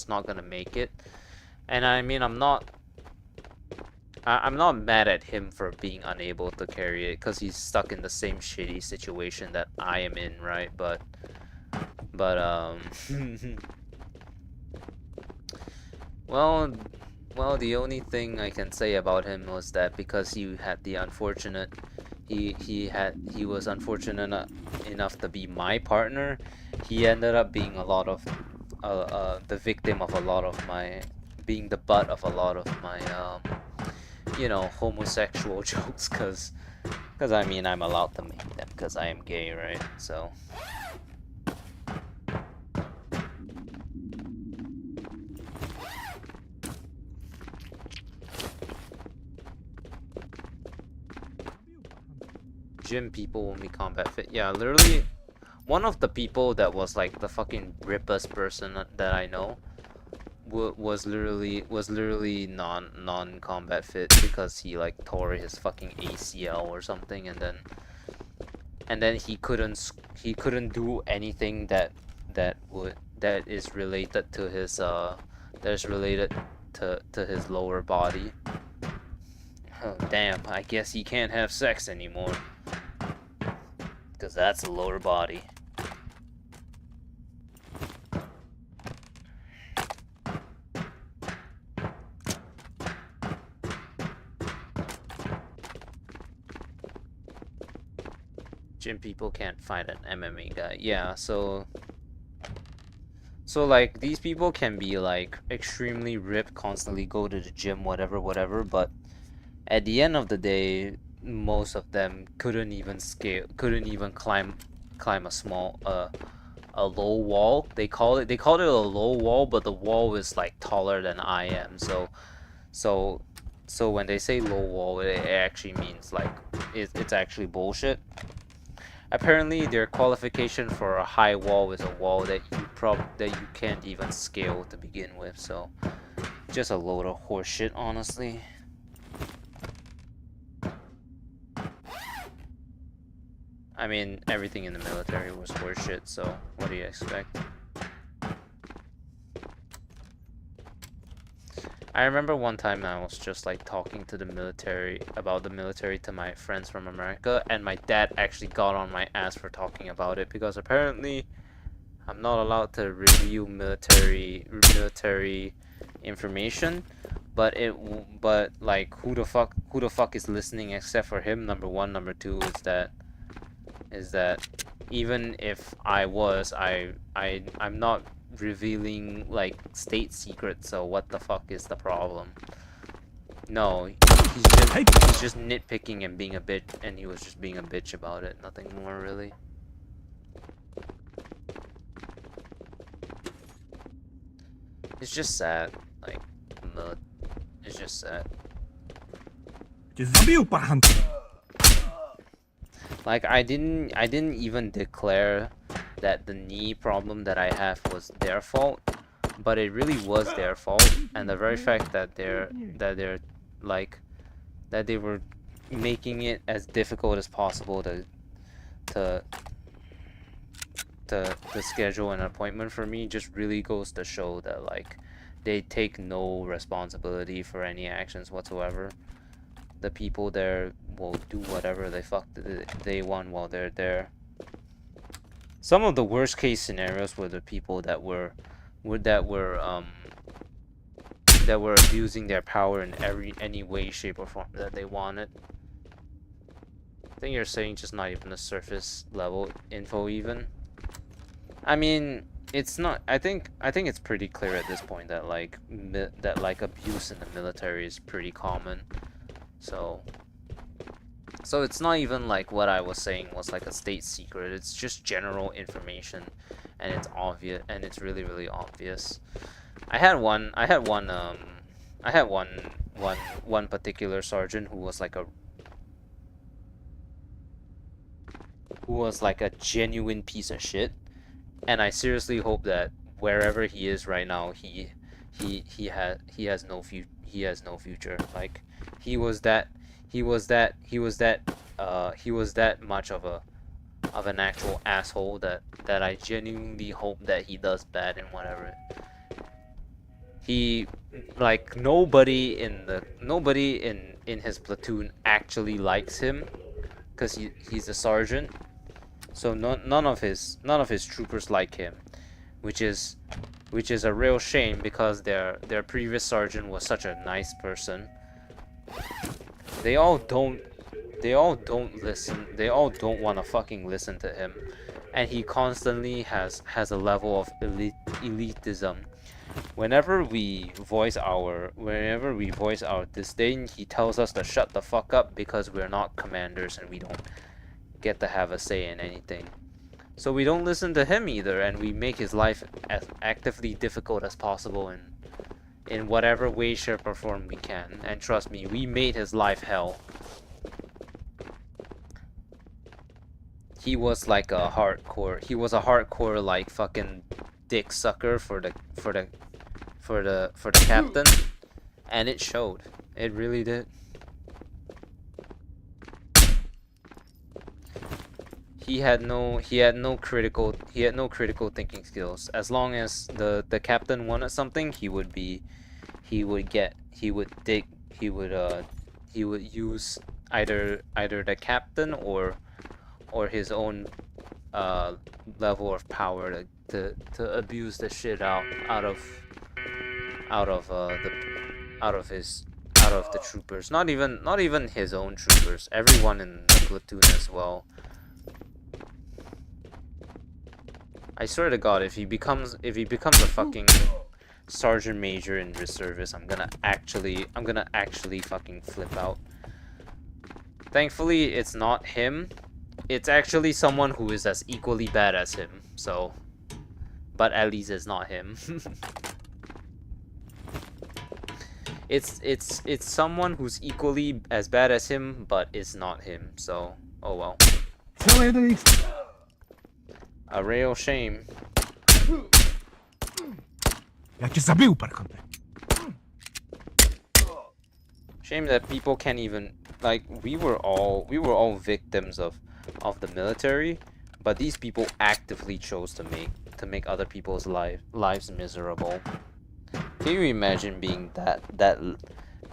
not gonna make it. And I mean, I'm not mad at him for being unable to carry it, because he's stuck in the same shitty situation that I am in, right? But well, the only thing I can say about him was that because he had the unfortunate he was unfortunate enough to be my partner, he ended up being the victim of a lot of my, being the butt of a lot of my homosexual jokes, because I mean, I'm allowed to make them because I am gay, right? So gym people won't be combat fit. Yeah, literally, one of the people that was like the fucking rippest person that I know was literally non-combat fit, because he like tore his fucking ACL or something, and then he couldn't do anything that is related to his his lower body. Oh, damn, I guess he can't have sex anymore. Because that's a lower body. Gym people can't find an MMA guy. Yeah, so like these people can be like extremely ripped, constantly go to the gym, whatever, but at the end of the day, most of them couldn't even climb a small a low wall. They called it a low wall, but the wall is like taller than I am. So when they say low wall, it actually means like it's actually bullshit. Apparently, their qualification for a high wall is a wall that you can't even scale to begin with. So, just a load of horseshit, honestly. I mean, everything in the military was horseshit. So, what do you expect? I remember one time I was just like talking to the military about the military to my friends from America, and my dad actually got on my ass for talking about it because apparently I'm not allowed to review military information, but like who the fuck is listening except for him? Number one, number two is that even if I was, I'm not revealing like state secrets, so what the fuck is the problem? No, he's just nitpicking and being a bitch, and he was just being a bitch about it, nothing more really. It's just sad, like, it's just sad. Like, I didn't even declare that the knee problem that I have was their fault, but it really was their fault, and the very fact that they were making it as difficult as possible to schedule an appointment for me just really goes to show that like they take no responsibility for any actions whatsoever. The people there will do whatever they want while they're there. Some of the worst case scenarios were the people that were abusing their power in any way, shape, or form that they wanted. I think you're saying just not even the surface level info even. I mean, it's not. I think it's pretty clear at this point that like abuse in the military is pretty common. So it's not even like what I was saying was like a state secret. It's just general information, and it's obvious, and it's really really obvious. I had one particular sergeant who was like a genuine piece of shit, and I seriously hope that wherever he is right now, he has no future. Like he was that much of an actual asshole that I genuinely hope that he does bad in whatever. He, like, nobody in his platoon actually likes him because he's a sergeant. So none of his troopers like him, which is a real shame because their previous sergeant was such a nice person. They all don't listen. They all don't want to fucking listen to him, and he constantly has a level of elitism. Whenever we voice our disdain, he tells us to shut the fuck up because we're not commanders and we don't get to have a say in anything. So we don't listen to him either, and we make his life as actively difficult as possible in whatever way, shape, or form we can. And trust me, we made his life hell. He was like a hardcore like fucking dick sucker for the captain, and it showed. It really did. He had no critical thinking skills. As long as the captain wanted something, he would he would use either the captain or his own level of power to abuse the shit out of the out of the troopers. Not even his own troopers. Everyone in the platoon as well. I swear to God, if he becomes a fucking sergeant major in reservist, I'm gonna actually fucking flip out. Thankfully, it's not him. It's actually someone who is as equally bad as him. So, but at least it's not him. It's someone who's equally as bad as him, but it's not him. So, oh well. A real shame. Shame that people can't even, like, we were all victims of the military, but these people actively chose to make other people's lives miserable. Can you imagine being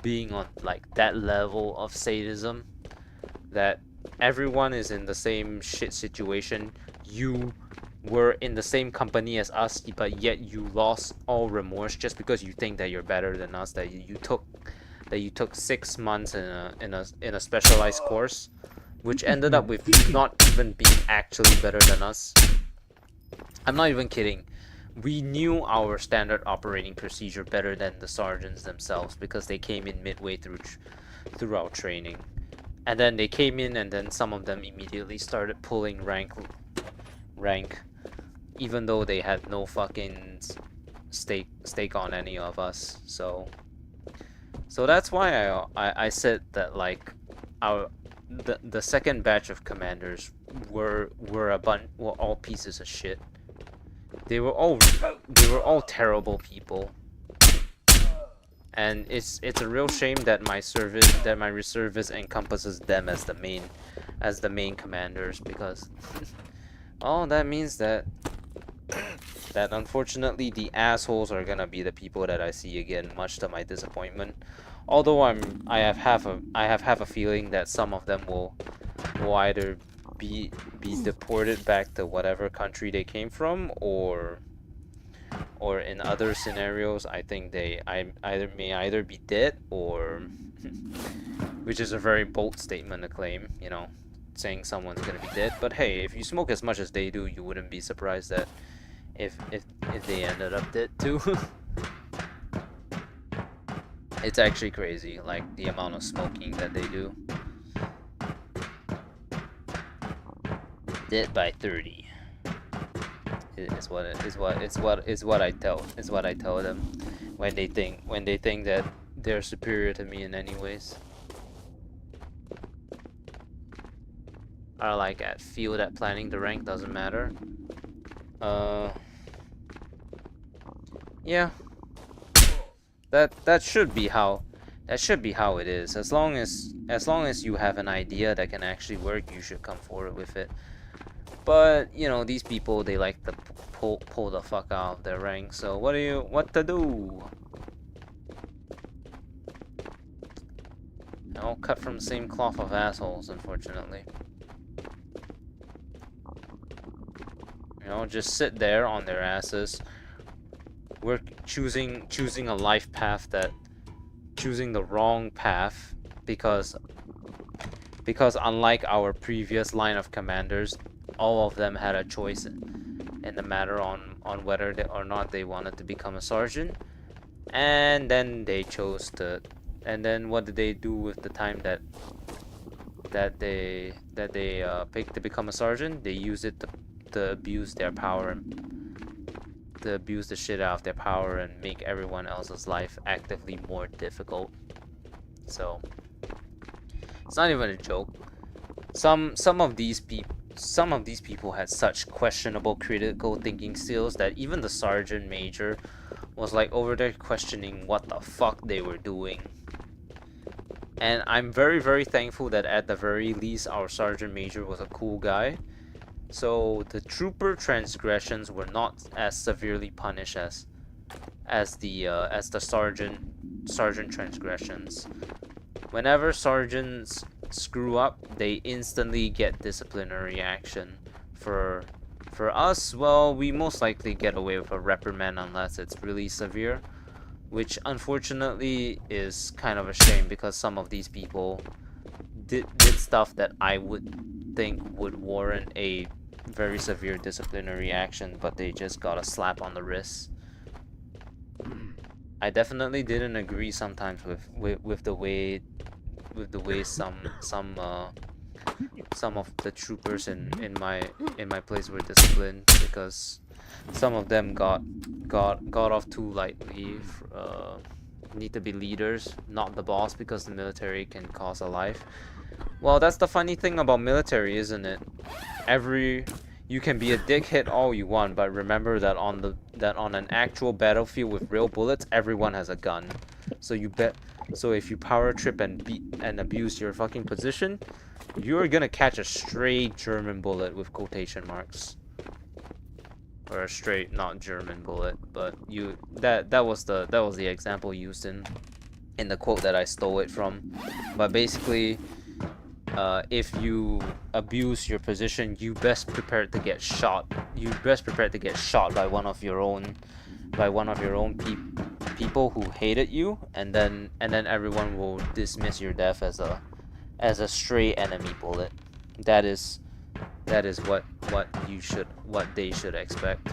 being on like that level of sadism, that everyone is in the same shit situation? You were in the same company as us, but yet you lost all remorse just because you think that you're better than us, that you took 6 months in a specialized course, which ended up with you not even being actually better than us. I'm not even kidding. We knew our standard operating procedure better than the sergeants themselves, because they came in midway through our training. And then they came in, and then some of them immediately started pulling rank, even though they had no fucking stake on any of us. So that's why I said that, like, the second batch of commanders were all pieces of shit. They were all terrible people. And it's a real shame that my reservist encompasses them as the main commanders, because oh, that means that unfortunately the assholes are gonna be the people that I see again, much to my disappointment. Although I have half a feeling that some of them will either be deported back to whatever country they came from, or in other scenarios, I think they may either be dead, or which is a very bold statement to claim, you know, saying someone's gonna be dead. But hey, if you smoke as much as they do, you wouldn't be surprised that if they ended up dead too. It's actually crazy, like, the amount of smoking that they do. Dead by 30 is what I tell them when they think that they're superior to me in any ways. Or like feel that planning the rank doesn't matter. Yeah. That should be how it is. As long as you have an idea that can actually work, you should come forward with it. But you know, these people, they like to pull the fuck out of their rank. So what to do? All cut from the same cloth of assholes, unfortunately. You know, just sit there on their asses. We're choosing a life path choosing the wrong path, because unlike our previous line of commanders, all of them had a choice in the matter on whether or not they wanted to become a sergeant, and then they chose to. And then what did they do with the time that they picked to become a sergeant? They used it to abuse their power, to abuse the shit out of their power and make everyone else's life actively more difficult. So it's not even a joke. Some of these people had such questionable critical thinking skills that even the sergeant major was like over there questioning what the fuck they were doing. And I'm very, very thankful that at the very least our sergeant major was a cool guy. So the trooper transgressions were not as severely punished as the sergeant transgressions, whenever sergeants screw up, they instantly get disciplinary action. For us, well, we most likely get away with a reprimand unless it's really severe, which unfortunately is kind of a shame because some of these people did stuff that I would think would warrant a very severe disciplinary action, but they just got a slap on the wrist. I definitely didn't agree sometimes with the way some of the troopers in my place were disciplined, because some of them got off too lightly. Need to be leaders, not the boss, because the military can cost a life. Well, that's the funny thing about military, isn't it? You can be a dickhead all you want, but remember that on an actual battlefield with real bullets, everyone has a gun. So if you power trip and abuse your fucking position, you're gonna catch a stray German bullet with quotation marks. Or a straight not German bullet, but that was the example used in the quote that I stole it from. But basically, if you abuse your position, you best prepare to get shot. You best prepare to get shot by one of your own people who hated you, and then everyone will dismiss your death as a stray enemy bullet. That is what they should expect.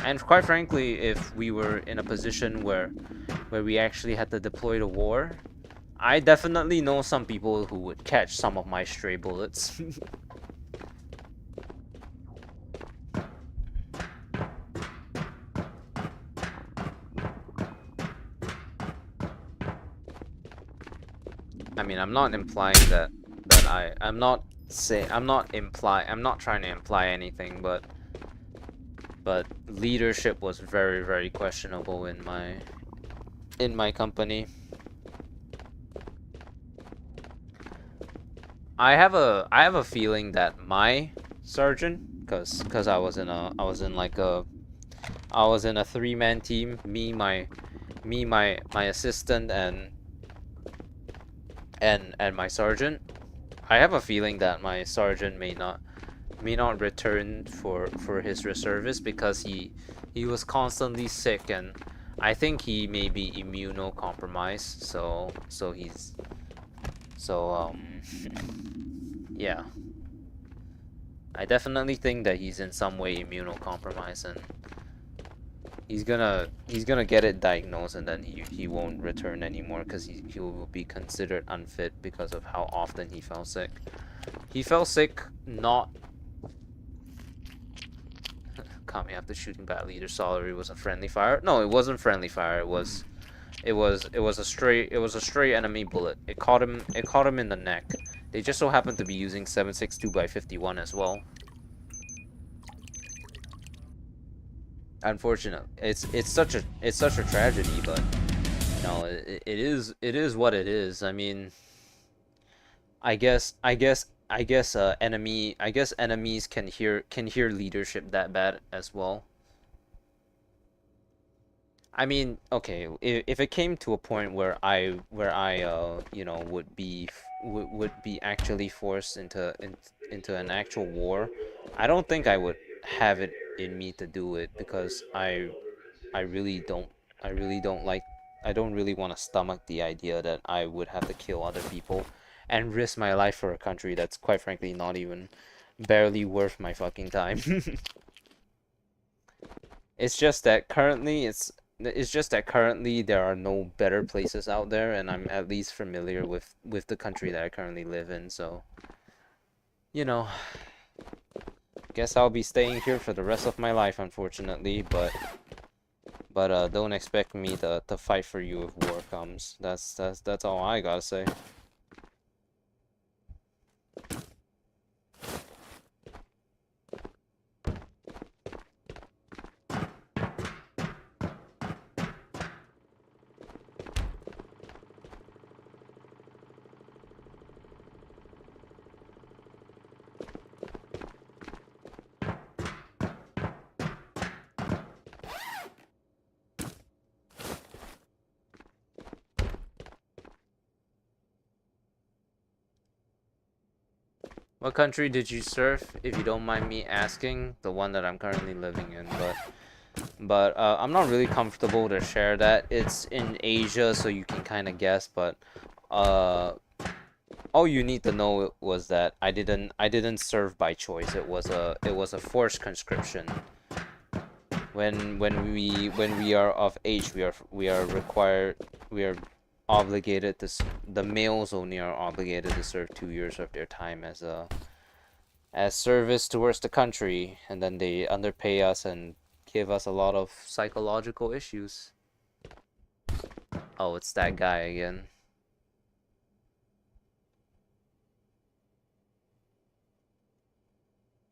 And quite frankly, if we were in a position where we actually had to deploy to war, I definitely know some people who would catch some of my stray bullets. I mean, I'm not implying that I'm not trying to imply anything, but leadership was very, very questionable in my company. I have a feeling that my sergeant, cause I was in a 3-man team, me, my assistant, and my sergeant. I have a feeling that my sergeant may not return for his reservice because he was constantly sick, and I think he may be immunocompromised. Yeah. I definitely think that he's in some way immunocompromised, and he's gonna get it diagnosed, and then he won't return anymore because he will be considered unfit because of how often he fell sick. He fell sick not caught me after shooting badly. Either sorry was a friendly fire. No, it wasn't friendly fire. It was a stray enemy bullet. It caught him in the neck. They just so happened to be using 7.62x51 as well. Unfortunate. It's such a tragedy, but no, it is what it is. I mean, I guess enemies can hear leadership that bad as well. I mean, okay, if it came to a point where I would be actually forced into an actual war, I don't think I would have it in me to do it, because I really don't I don't really want to stomach the idea that I would have to kill other people and risk my life for a country that's quite frankly not even barely worth my fucking time. It's just that currently there are no better places out there, and I'm at least familiar with the country that I currently live in, so guess I'll be staying here for the rest of my life, unfortunately, but don't expect me to fight for you if war comes. That's all I gotta say. What country did you serve, if you don't mind me asking? The one that I'm currently living in, but I'm not really comfortable to share that. It's in Asia, so you can kind of guess, but uh, all you need to know was that I didn't serve by choice. It was a forced conscription. When we are of age, we are required we are obligated to the males only are obligated to serve 2 years of their time as service towards the country, and then they underpay us and give us a lot of psychological issues. Oh, it's that guy again.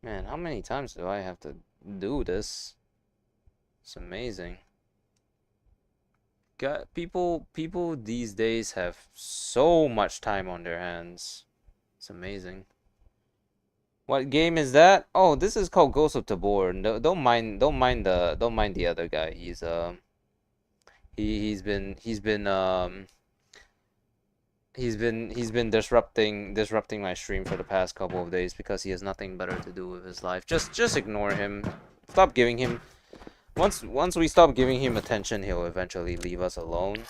Man, how many times do I have to do this? It's amazing. People these days have so much time on their hands. It's amazing. What game is that? Oh, this is called Ghost of Tabor. No, don't mind the other guy. He's been disrupting my stream for the past couple of days because he has nothing better to do with his life. Just ignore him. Stop giving him once we stop giving him attention, he'll eventually leave us alone.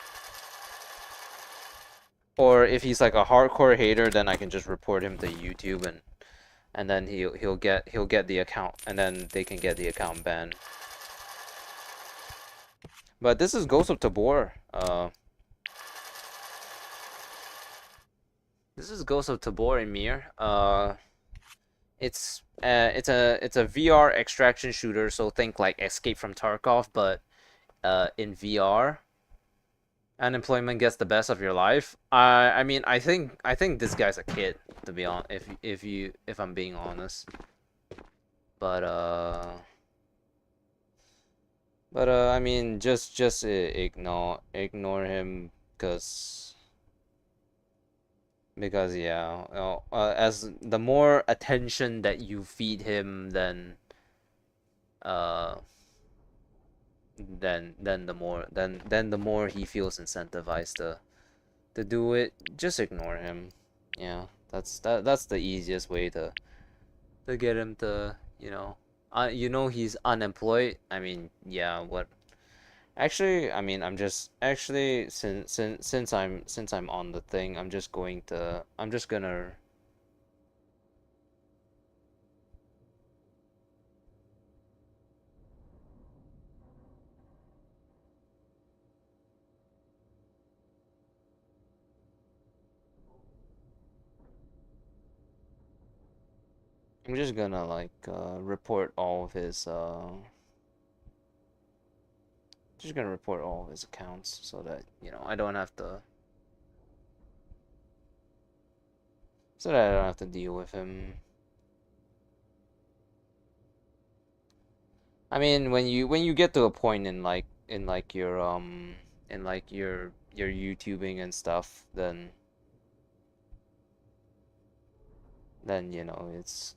Or if he's like a hardcore hater, then I can just report him to YouTube, and then he'll get the account, and then they can get the account banned. But this is Ghost of Tabor. This is Ghost of Tabor, Emir. It's a VR extraction shooter, so think like Escape from Tarkov, but in VR. Unemployment gets the best of your life. I mean, I think this guy's a kid, to be honest. If I'm being honest, but I mean, just ignore him, because yeah, as the more attention that you feed him, uh then the more he feels incentivized to do it. Just ignore him. Yeah, that's the easiest way to get him to, he's unemployed. I mean, yeah, what actually, I mean, I'm just actually, since I'm on the thing, I'm just gonna like report all of his just gonna report all of his accounts, so that I don't have to deal with him. I mean, when you get to a point in like your YouTubing and stuff, then it's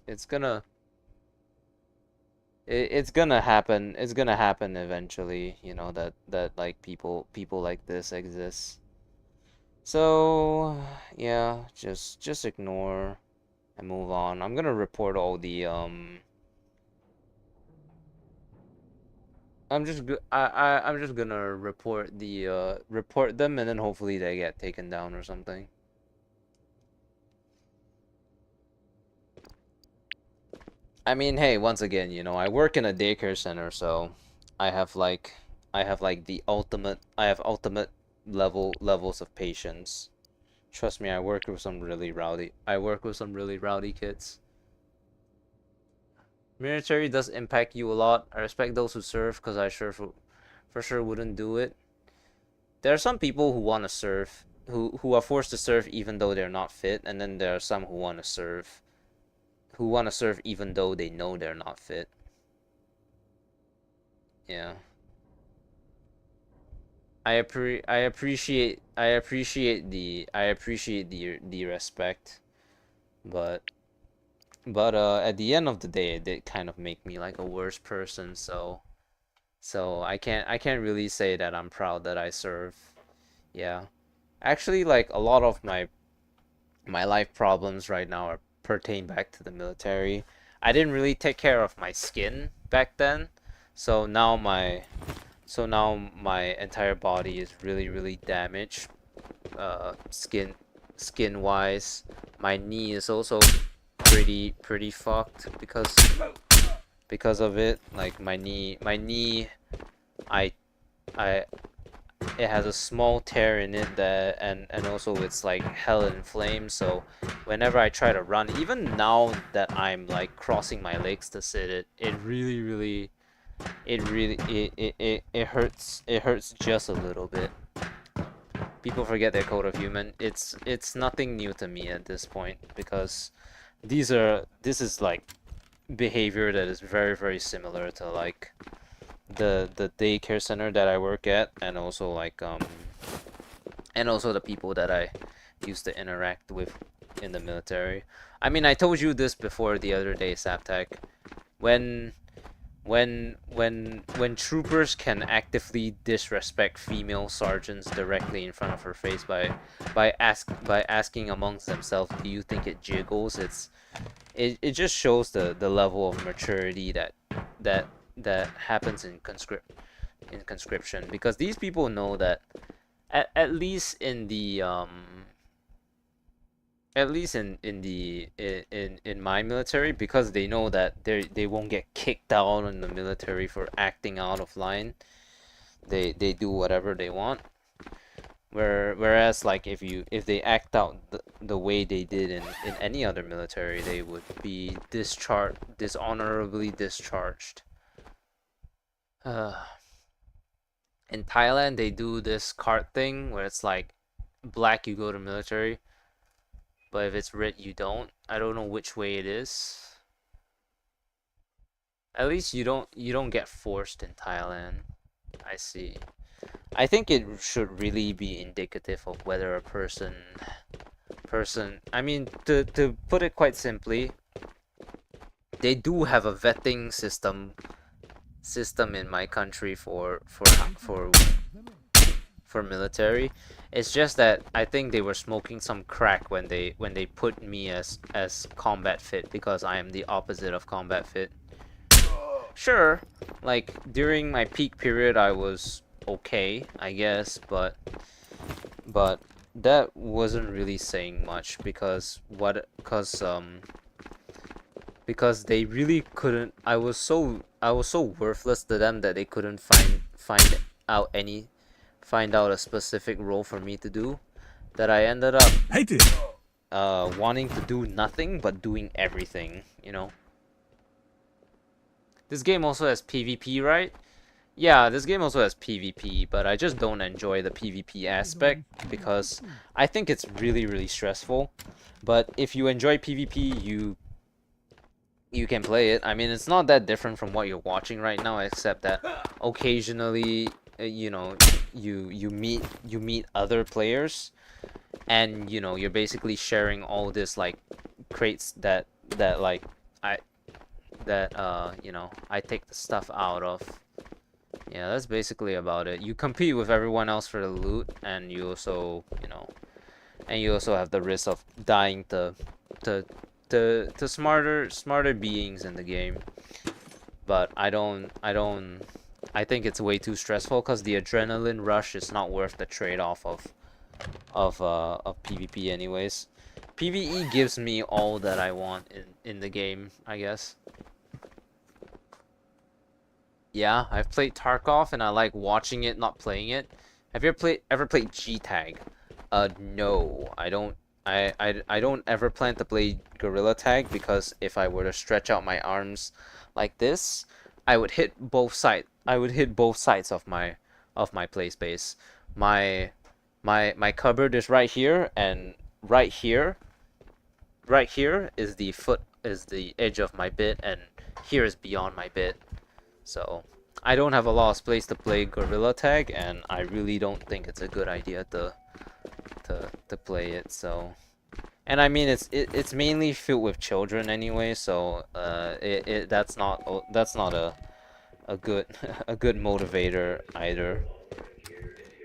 gonna happen. It's gonna happen eventually, that like people like this exist. So yeah, just ignore and move on. I'm gonna report all the I'm just gonna report them, and then hopefully they get taken down or something. I mean, hey, once again, I work in a daycare center, so I have like I have ultimate levels of patience. Trust me, I work with some really rowdy kids. Military does impact you a lot. I respect those who serve, because I for sure wouldn't do it. There are some people who want to serve, who are forced to serve even though they're not fit, and then there are some who want to serve even though they know they're not fit. Yeah. I appreciate the respect, but at the end of the day, it did kind of make me like a worse person. So I can't really say that I'm proud that I serve. Yeah, actually, like a lot of my life problems right now are pertain back to the military. I didn't really take care of my skin back then, so now my entire body is really damaged. Skin wise, my knee is also pretty fucked because of it. Like my knee, I I it has a small tear in it that and also it's like hell in flames. So whenever I try to run, even now that I'm like crossing my legs to sit, it hurts just a little bit. People forget their code of human. It's nothing new to me at this point, because this is like behavior that is very similar to like the daycare center that I work at, and also like and also the people that I used to interact with in the military. I mean, I told you this before the other day, Saptech. When when troopers can actively disrespect female sergeants directly in front of her face by asking amongst themselves, do you think it jiggles? It just shows the level of maturity that happens in conscription, because these people know that at least in the at least in my military, because they know that they won't get kicked out in the military for acting out of line. They do whatever they want. Whereas like if they act out the way they did in any other military, they would be dishonorably discharged. In Thailand, they do this card thing where it's like black you go to military, but if it's red you don't. I don't know which way it is. At least you don't get forced in Thailand. I see. I think it should really be indicative of whether a person, I mean, to put it quite simply, they do have a vetting system in my country for military. It's just that I think they were smoking some crack when they put me as combat fit, because I am the opposite of combat fit. Sure, like during my peak period I was okay, I guess, but that wasn't really saying much, because they really couldn't. I was so worthless to them that they couldn't out any find out a specific role for me to do, that I ended up wanting to do nothing but doing everything, you know. This game also has PvP, right? Yeah, this game also has PvP, but I just don't enjoy the PvP aspect because I think it's really stressful. But if you enjoy PvP, you can play it. I mean, it's not that different from what you're watching right now, except that occasionally, you know, you meet other players, and you know, you're basically sharing all this like crates that like I you know, I take the stuff out of. Yeah, that's basically about it. You compete with everyone else for the loot, and you also, you know, and you also have the risk of dying to smarter beings in the game. But I think it's way too stressful, because the adrenaline rush is not worth the trade-off of PvP anyways. PvE gives me all that I want in the game, I guess. Yeah, I've played Tarkov and I like watching it, not playing it. Have you ever played G-Tag? No, I don't. I don't ever plan to play Gorilla Tag, because if I were to stretch out my arms like this, I would hit both sides. I would hit both sides of my play space. My cupboard is right here, and right here is the edge of my bed, and here is beyond my bed. So I don't have a lot of space to play Gorilla Tag, and I really don't think it's a good idea to play it. So, and I mean, it's mainly filled with children anyway, so that's not a good a good motivator either.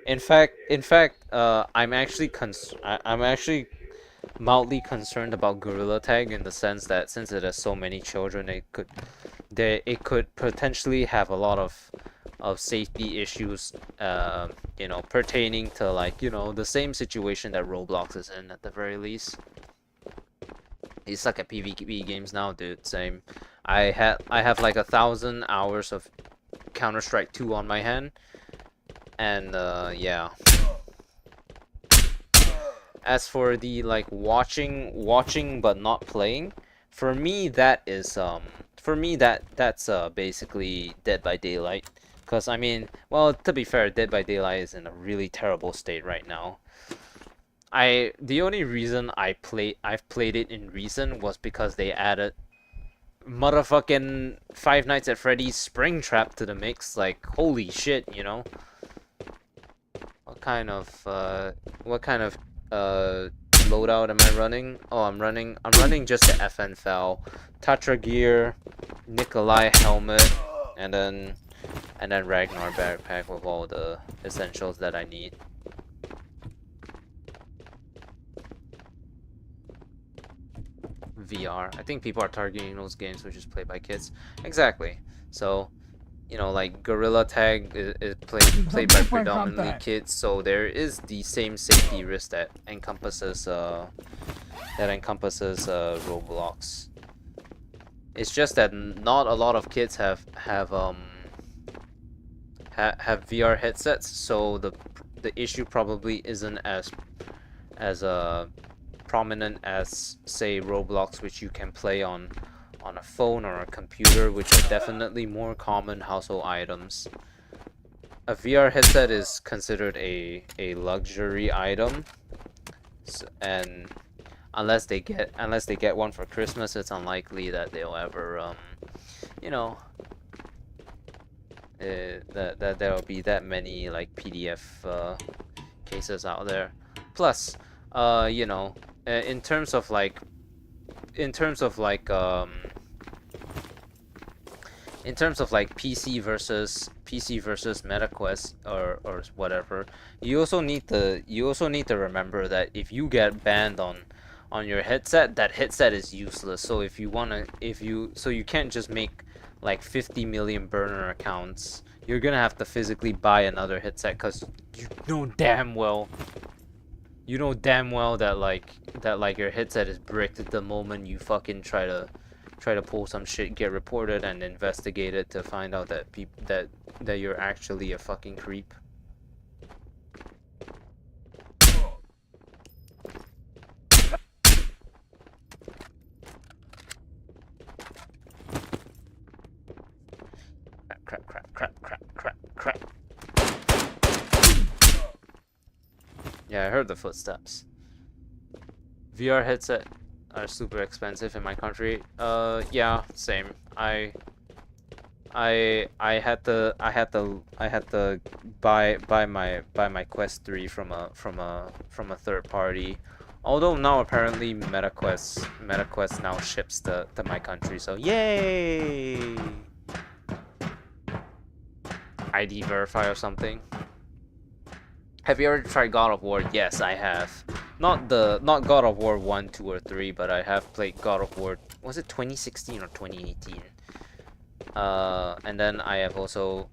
In fact, I'm actually mildly concerned about gorilla tag in the sense that since it has so many children, it could potentially have a lot of safety issues, you know, pertaining to like, you know, the same situation that Roblox is in at the very least. You suck at PvE games now, dude. Same. I have like 1,000 hours of Counter-Strike 2 on my hand, and yeah. As for the like watching but not playing, for me that's basically Dead by Daylight. Cause I mean, well, to be fair, Dead by Daylight is in a really terrible state right now. The only reason I've played it in recent was because they added motherfucking Five Nights at Freddy's Springtrap to the mix. Like, holy shit, you know? What kind of loadout am I running? Oh, I'm running just the FN FAL, Tatra gear, Nikolai helmet, and then Ragnar backpack with all the essentials that I need. VR. I think people are targeting those games which is played by kids. Exactly. So, you know, like Gorilla Tag is played by predominantly kids, so there is the same safety risk that encompasses Roblox. It's just that not a lot of kids have VR headsets, so the issue probably isn't as prominent as say Roblox, which you can play on a phone or a computer, which are definitely more common household items. A VR headset is considered a luxury item, and unless they get one for Christmas, it's unlikely that they'll ever you know, that there'll be that many like PDF cases out there. Plus, you know, in terms of like PC versus MetaQuest or whatever, you also need to remember that if you get banned on your headset, that headset is useless. So you can't just make like 50 million burner accounts. You're gonna have to physically buy another headset, because you know damn well that your headset is bricked the moment you fucking try to pull some shit, get reported, and investigated to find out that you're actually a fucking creep. Crap. Yeah, I heard the footsteps. VR headset are super expensive in my country. Yeah, same. I had to buy my Quest 3 from a third party. Although now apparently MetaQuest now ships to my country, so yay! ID verify or something. Have you ever tried God of War? Yes, I have. Not God of War 1, 2, or 3, but I have played God of War. Was it 2016 or 2018? And then I've also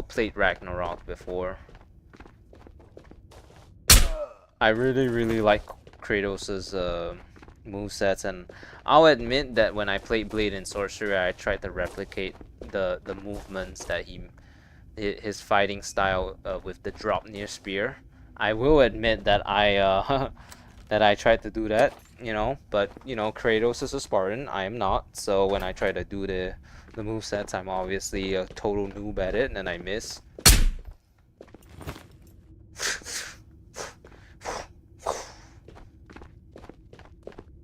played Ragnarok before. I really like Kratos's movesets, and I'll admit that when I played Blade and Sorcerer, I tried to replicate the movements that his fighting style with the drop near spear. I will admit that I tried to do that, you know, but you know, Kratos is a Spartan, I am not, so when I try to do the movesets, I'm obviously a total noob at it, and I miss.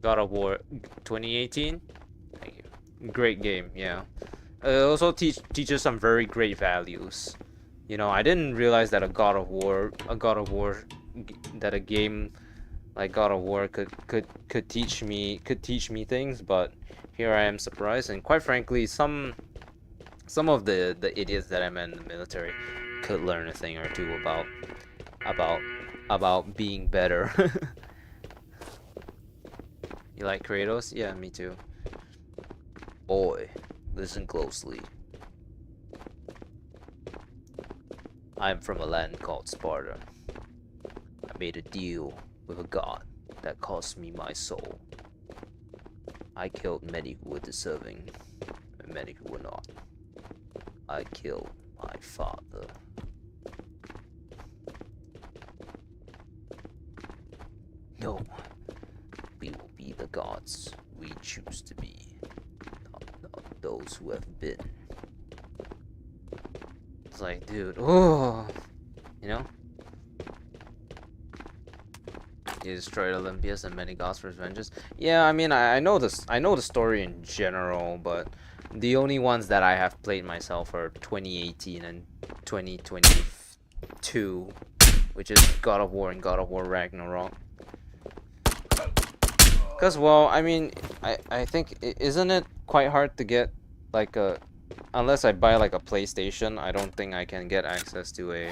God of War 2018? Thank you. Great game, yeah. It also teaches some very great values. You know, I didn't realize that a game like God of War could teach me things, but here I am surprised, and quite frankly, some of the idiots that I met in the military could learn a thing or two about being better. You like Kratos? Yeah, me too. Boy, listen closely. I'm from a land called Sparta. I made a deal with a god that cost me my soul. I killed many who were deserving, and many who were not. I killed my father. No, we will be the gods we choose to be, not those who have been. It's like, dude, oh, you know? You destroyed Olympias and many gods for his vengeance. Yeah, I mean, I know this. I know the story in general, but the only ones that I have played myself are 2018 and 2022, which is God of War and God of War Ragnarok. Cause, well, I mean, I think isn't it quite hard to get like a, unless I buy like a PlayStation, I don't think I can get access to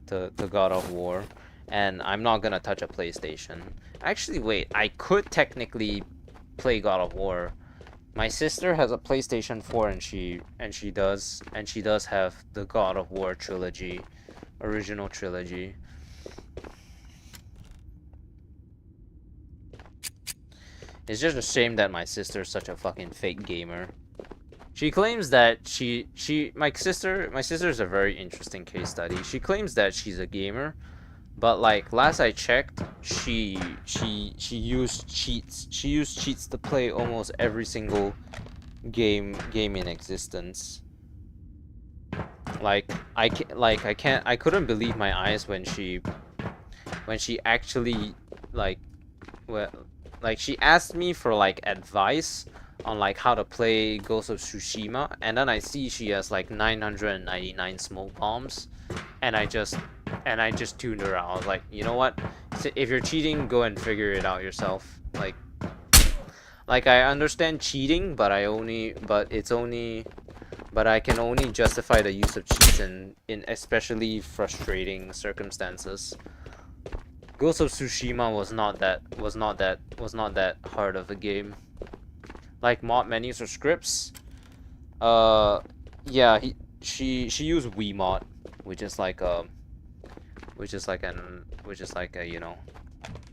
to God of War. And I'm not gonna touch a PlayStation. Actually, wait, I could technically play God of War. My sister has a PlayStation 4 and she does have the God of War trilogy, original trilogy. It's just a shame that my sister's such a fucking fake gamer. She claims that my sister's a very interesting case study. She claims that she's a gamer, but like last I checked, she used cheats. She used cheats to play almost every single game in existence. Like I couldn't believe my eyes when she actually like, well, like she asked me for like advice on like how to play Ghost of Tsushima, and then I see she has like 999 smoke bombs, and I just tuned her out. I was like, you know what? If you're cheating, go and figure it out yourself. Like I understand cheating, but I can only justify the use of cheats in especially frustrating circumstances. Ghost of Tsushima was not that hard of a game. Like mod menus or scripts. Yeah, she used Wiimote, which is like a, you know,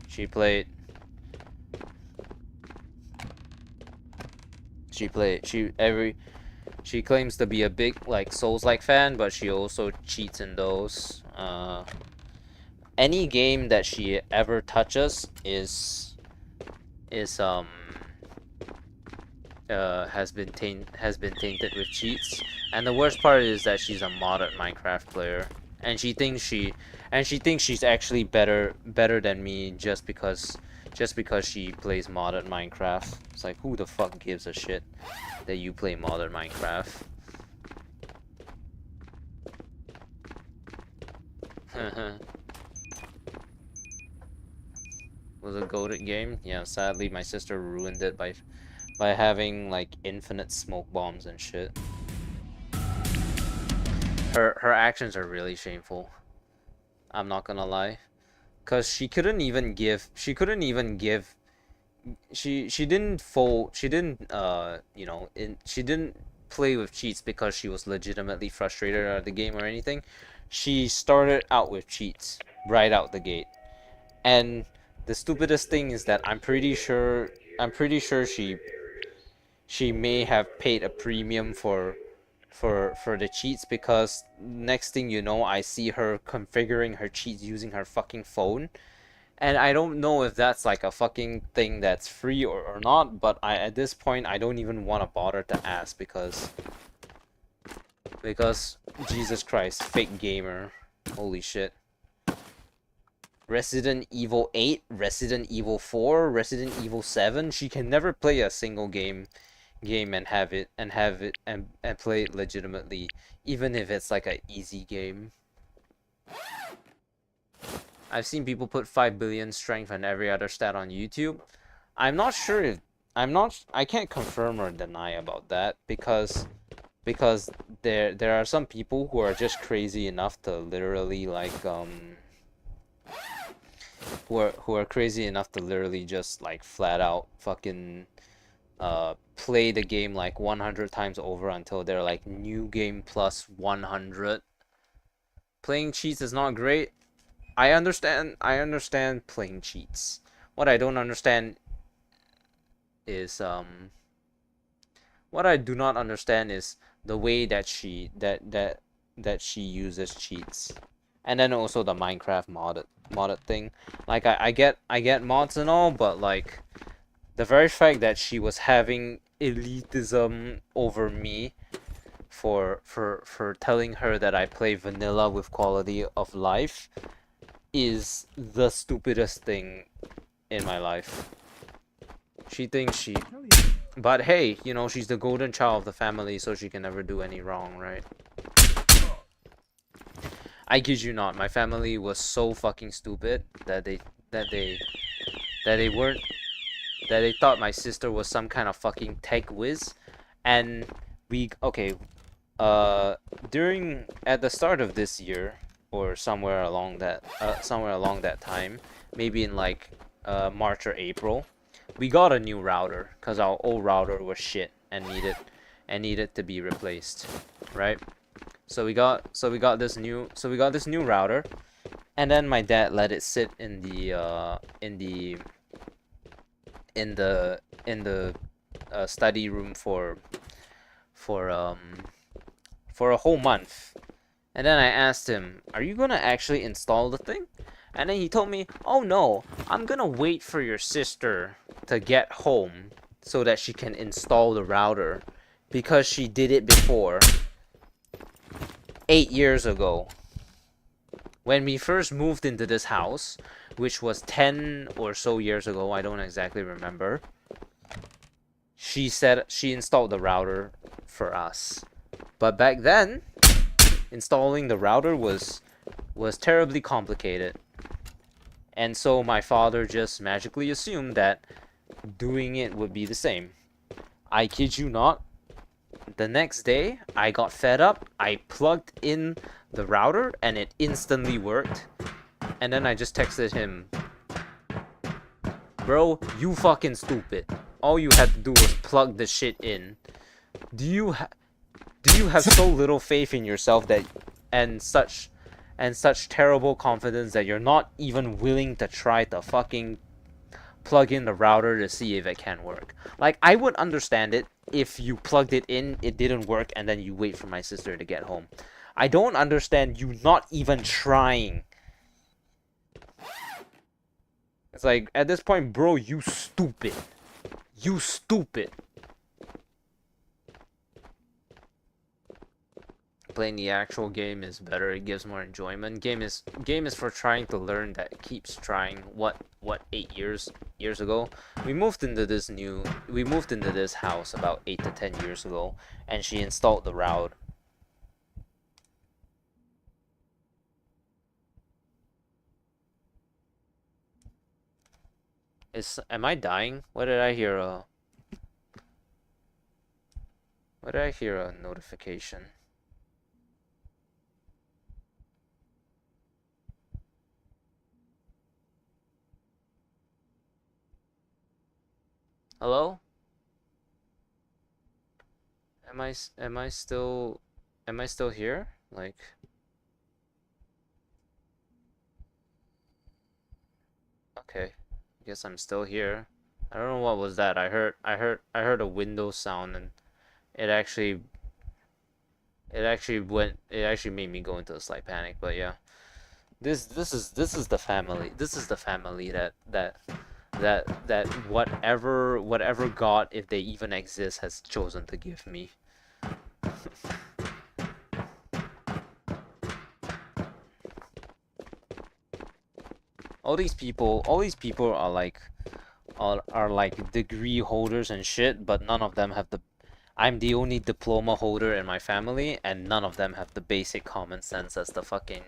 she claims to be a big like Souls-like fan, but she also cheats in those. Any game that she ever touches has been tainted with cheats. And the worst part is that she's a modded Minecraft player, and she thinks she's actually better than me just because she plays modded Minecraft. It's like, who the fuck gives a shit that you play modded Minecraft? Was a goated game? Yeah, sadly my sister ruined it by having like infinite smoke bombs and shit. Her actions are really shameful. I'm not gonna lie. Cause she didn't play with cheats because she was legitimately frustrated at the game or anything. She started out with cheats right out the gate. And the stupidest thing is that I'm pretty sure she may have paid a premium for the cheats, because next thing you know, I see her configuring her cheats using her fucking phone. And I don't know if that's like a fucking thing that's free or not, but at this point I don't even want to bother to ask, because Jesus Christ, fake gamer. Holy shit. Resident Evil 8, Resident Evil 4, Resident Evil 7, she can never play a single game and play it legitimately, even if it's like an easy game. I've seen people put 5 billion strength and every other stat on YouTube. I'm not sure if I can't confirm or deny about that, because there are some people who are just crazy enough to literally like who are crazy enough to literally just like flat out fucking play the game like 100 times over until they're like new game plus 100. Playing cheats is not great. I understand playing cheats. What I don't understand is what I do not understand is the way that she uses cheats. And then also the Minecraft modded thing. Like I get mods and all, but like the very fact that she was having elitism over me for telling her that I play vanilla with quality of life is the stupidest thing in my life. She thinks she... But hey, you know, she's the golden child of the family, so she can never do any wrong, right? I kid you not, my family was so fucking stupid that they thought my sister was some kind of fucking tech whiz, and during at the start of this year or somewhere along that time, maybe in like March or April, we got a new router because our old router was shit and needed to be replaced, right? So we got this new router, and then my dad let it sit in the study room for a whole month. And then I asked him, "Are you gonna actually install the thing?" And then he told me, "Oh no, I'm gonna wait for your sister to get home so that she can install the router because she did it before 8 years ago. When we first moved into this house, which was 10 or so years ago, I don't exactly remember, she said she installed the router for us. But back then, installing the router was terribly complicated. And so my father just magically assumed that doing it would be the same. I kid you not, the next day, I got fed up, I plugged in the router, and it instantly worked. And then I just texted him, "Bro, you fucking stupid. All you had to do was plug the shit in. Do you have so little faith in yourself that and such terrible confidence that you're not even willing to try to fucking plug in the router to see if it can work?" Like, I would understand it if you plugged it in, it didn't work, and then you wait for my sister to get home. I don't understand you not even trying. It's like, at this point, bro, you stupid. You stupid. Playing the actual game is better. It gives more enjoyment. Game is for trying to learn that it keeps trying. What 8 years ago? We moved into this house about 8 to 10 years ago, and she installed the router. Am I dying? What did I hear? What did I hear? A notification. Hello? Am I still here? Like, okay. I guess I'm still here. I don't know what was that. I heard a window sound, and it actually made me go into a slight panic, but yeah. This is the family. This is the family that whatever God, if they even exist, has chosen to give me. All these people are like degree holders and shit, but none of them have the... I'm the only diploma holder in my family, and none of them have the basic common sense as to fucking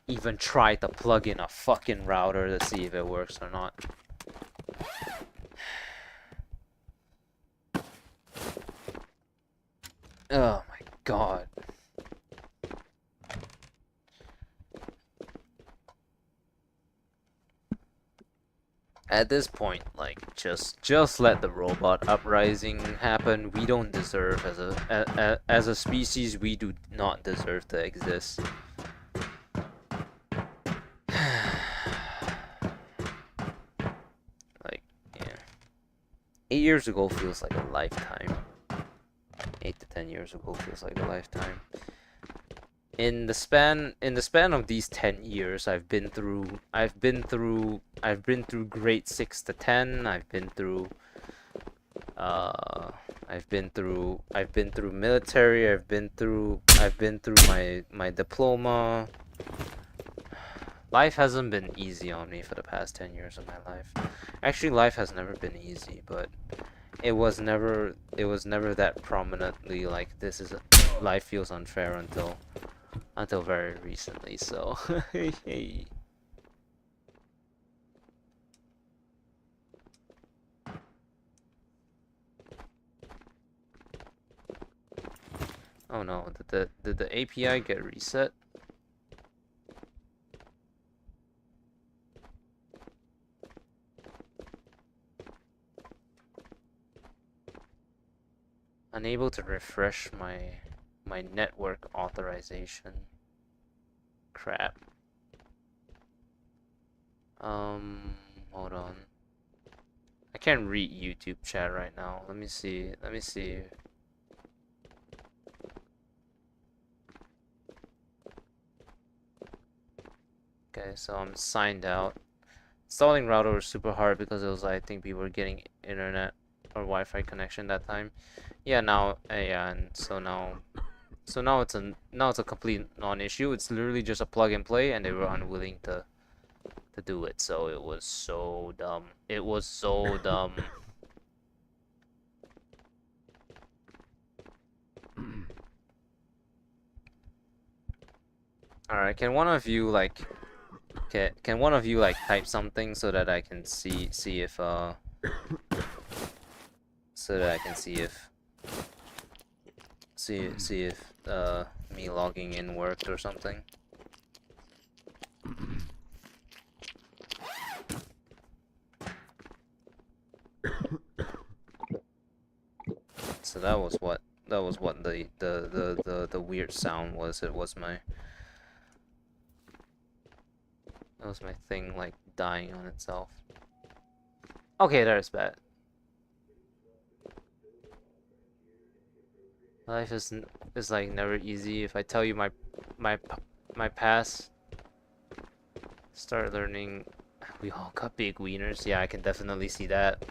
even try to plug in a fucking router to see if it works or not. Oh my god. At this point, like, just let the robot uprising happen. We don't deserve as a species. We do not deserve to exist. Like, yeah. 8 years ago feels like a lifetime. 8 to 10 years ago feels like a lifetime. In the span of these 10 years, I've been through grade 6 to 10. I've been through military. I've been through my diploma. Life hasn't been easy on me for the past 10 years of my life. Actually, life has never been easy, but it was never that prominently like this is life feels unfair until very recently. So oh no, did the API get reset? Unable to refresh my network authorization. Crap. Hold on. I can't read YouTube chat right now. Let me see. Okay, so I'm signed out. Installing router was super hard because it was, I think people were getting internet or Wi-Fi connection that time. Yeah, now, yeah, and so now it's a complete non-issue. It's literally just a plug and play, and they were unwilling to do it. So it was so dumb. It was so dumb. All right, can one of you like type something so that I can see if so that I can see if me logging in worked or something. So that was what the weird sound was. It was my thing like dying on itself. Okay, there's bad. Life is like never easy. If I tell you my past, start learning. We all got big wieners. Yeah, I can definitely see that.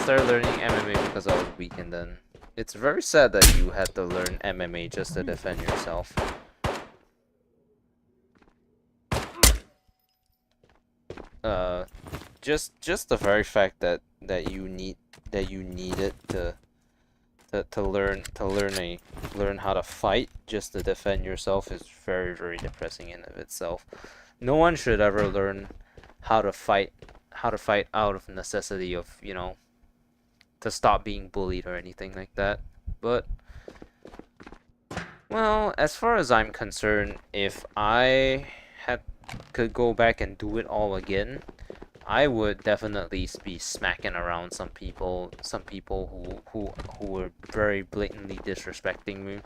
Started learning MMA because I was weak, and then it's very sad that you had to learn MMA just to defend yourself. Just the very fact that you needed to learn how to fight just to defend yourself is very, very depressing in of itself. No one should ever learn how to fight out of necessity of, you know, to stop being bullied or anything like that. But well, as far as I'm concerned, if I could go back and do it all again, I would definitely be smacking around some people who were very blatantly disrespecting me.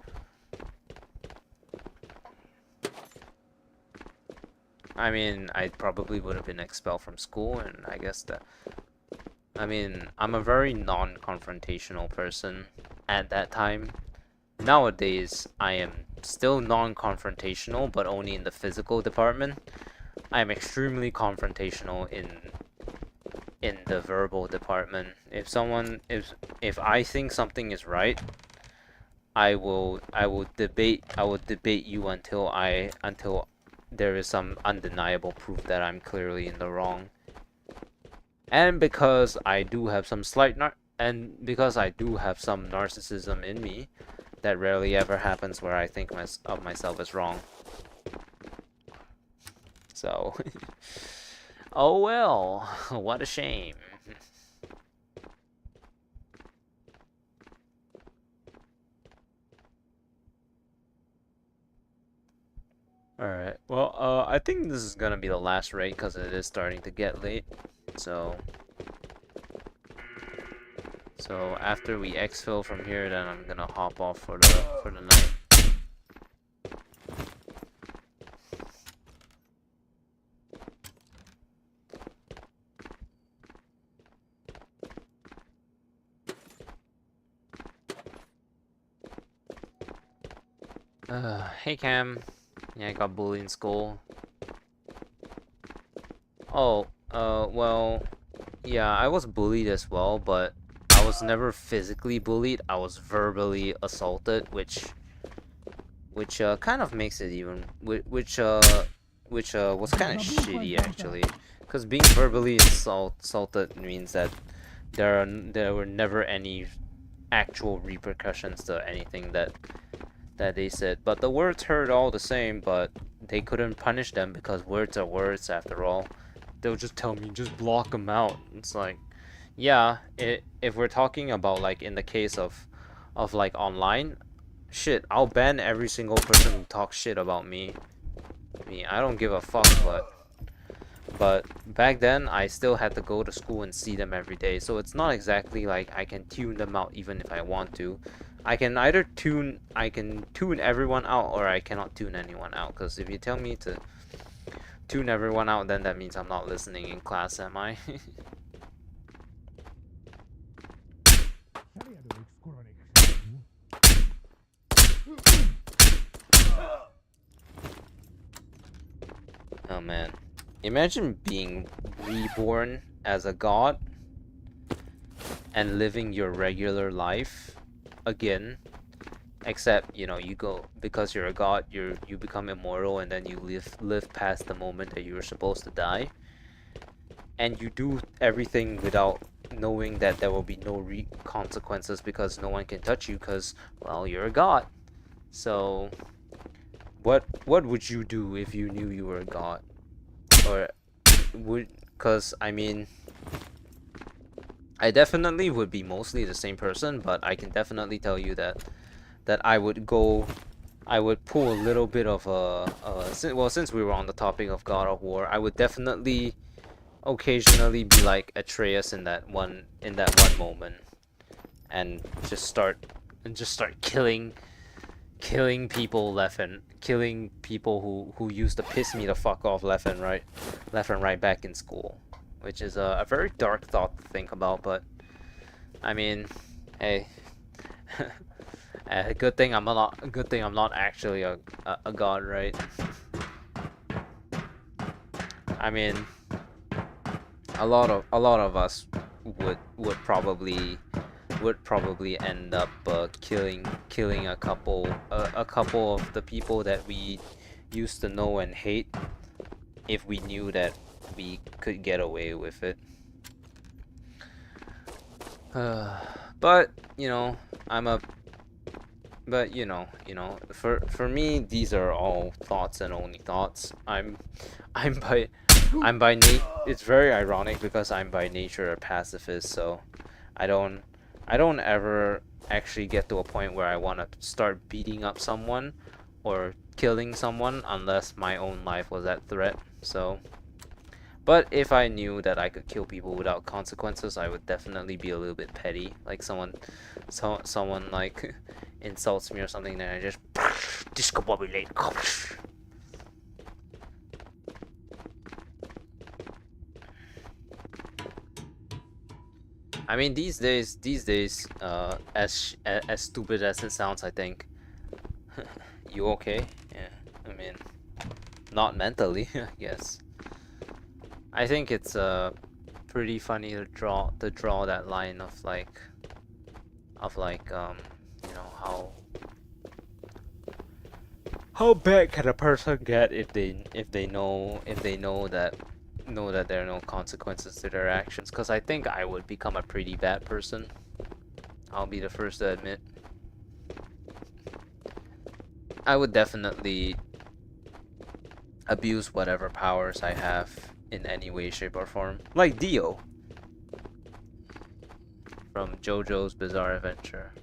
I mean, I probably would have been expelled from school, and I guess that, I mean, I'm a very non-confrontational person at that time. Nowadays, I am still non-confrontational, but only in the physical department. I am extremely confrontational in the verbal department. If I think something is right, I will debate you until there is some undeniable proof that I'm clearly in the wrong. And because I do have some narcissism in me, that rarely ever happens where I think of myself as wrong. So, oh well, what a shame. Alright, well, I think this is gonna be the last raid because it is starting to get late. So, after we exfil from here, then I'm gonna hop off for the night. Hey Cam. Yeah, I got bullied in school. Oh, well, yeah, I was bullied as well, but I was never physically bullied. I was verbally assaulted, which kind of makes it even, which was kind of shitty actually, because being verbally assaulted means that there were never any actual repercussions to anything that they said, but the words hurt all the same, but they couldn't punish them because words are words after all. They'll just tell me, just block them out. It's like, yeah, if we're talking about like in the case of like online, shit, I'll ban every single person who talks shit about me. I don't give a fuck, but back then I still had to go to school and see them every day, so it's not exactly like I can tune them out even if I want to. I can tune everyone out, or I cannot tune anyone out, because if you tell me to tune everyone out, then that means I'm not listening in class, am I? Oh man. Imagine being reborn as a god and living your regular life again, except you know, you go, because you're a god, you become immortal, and then you live past the moment that you were supposed to die, and you do everything without knowing that there will be no consequences because no one can touch you because, well, you're a god. So what would you do if you knew you were a god? Or would, because I mean, I definitely would be mostly the same person, but I can definitely tell you that I would pull a little bit of well, since we were on the topic of God of War, I would definitely occasionally be like Atreus in that one moment, and just start killing people killing people who used to piss me the fuck off left and right back in school, which is a very dark thought to think about, but I mean, hey. Good thing I'm not actually a god, right? I mean, a lot of us would probably end up killing a couple of the people that we used to know and hate if we knew that we could get away with it. But you know, for me, these are all thoughts and only thoughts. I'm by it's very ironic because I'm by nature a pacifist, so I don't ever actually get to a point where I want to start beating up someone or killing someone unless my own life was at threat. So, but if I knew that I could kill people without consequences, I would definitely be a little bit petty. Like someone like insults me or something, then I just discombobulate. I mean, these days, as stupid as it sounds, I think. You okay? Yeah. I mean, not mentally, I guess. I think it's pretty funny to draw that line of like you know, how bad can a person get if they know that there are no consequences to their actions? Because I think I would become a pretty bad person. I'll be the first to admit. I would definitely abuse whatever powers I have in any way, shape, or form. Like Dio from JoJo's Bizarre Adventure.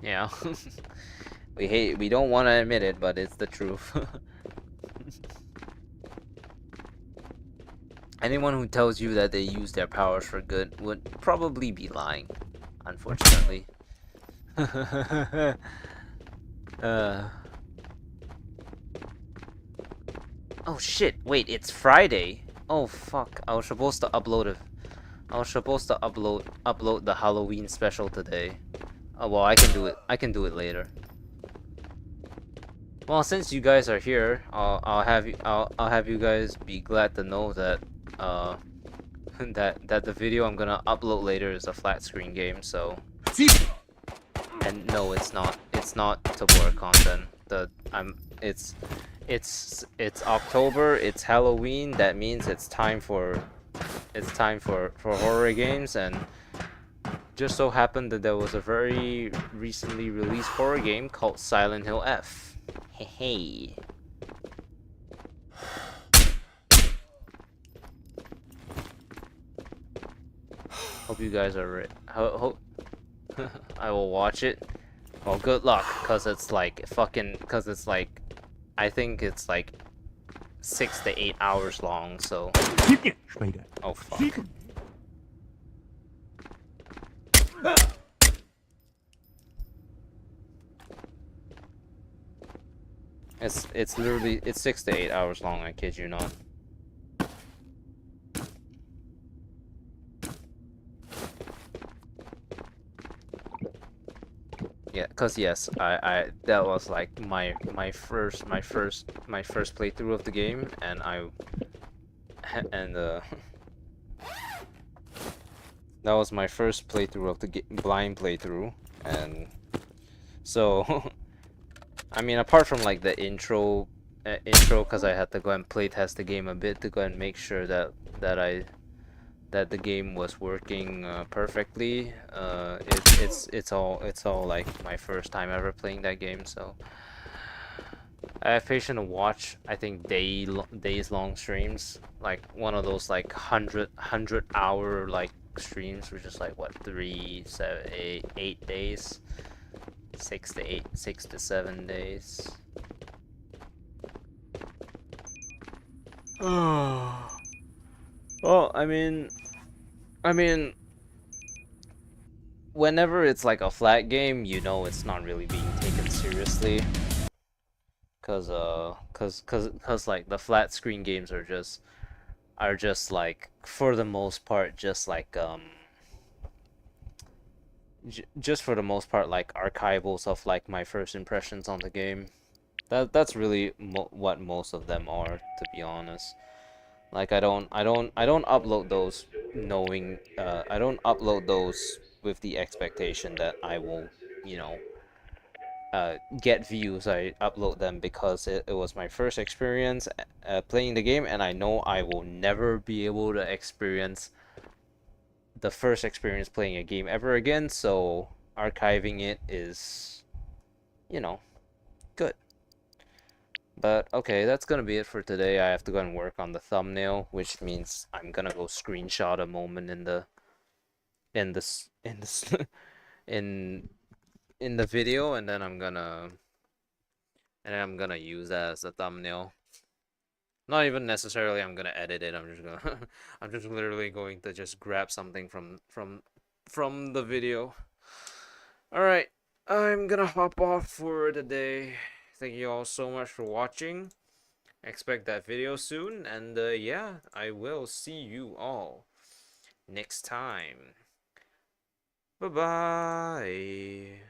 Yeah. We don't want to admit it, but it's the truth. Anyone who tells you that they use their powers for good would probably be lying, unfortunately. uh Oh shit, wait, it's Friday. Oh fuck, I was supposed to upload it. I was supposed to upload the Halloween special today. Oh well, I can do it. I can do it later. Well, since you guys are here, I'll have you guys be glad to know that uh that the video I'm gonna upload later is a flat screen game. So, and no, it's not. It's not Tabor content. It's October. It's Halloween. That means it's time for horror games, and just so happened that there was a very recently released horror game called Silent Hill F. Hey hey. Hope you guys are ready. Hope I will watch it. Well, good luck, cause it's like I think it's like 6 to 8 hours long. So. Oh fuck. It's literally 6 to 8 hours long. I kid you not. Yeah, cause yes, I that was like my first playthrough of the game, and and that was my first playthrough of the blind playthrough, and so I mean, apart from like the intro, cause I had to go and playtest the game a bit to go and make sure that the game was working perfectly. It's all like my first time ever playing that game, so I have patience to watch. I think days long streams, like one of those like 100 hour like streams, which is like what 3, 7, 8 days, 6 to 7 days. Oh. Well, I mean, whenever it's like a flat game, you know it's not really being taken seriously. Cause like the flat screen games are just like for the most part just like just for the most part like archivals of like my first impressions on the game. That's really what most of them are, to be honest. Like I don't upload those knowing I don't upload those with the expectation that I will, you know, get views. I upload them because it was my first experience playing the game, and I know I will never be able to experience the first experience playing a game ever again, so archiving it is, you know, good. But okay, that's gonna be it for today. I have to go and work on the thumbnail, which means I'm gonna go screenshot a moment in this in this in in the video, and then I'm gonna use that as a thumbnail. Not even necessarily I'm gonna edit it. I'm just gonna I'm just literally going to just grab something from the video. All right, I'm gonna hop off for the day. Thank you all so much for watching. Expect that video soon, and yeah, I will see you all next time. Bye bye.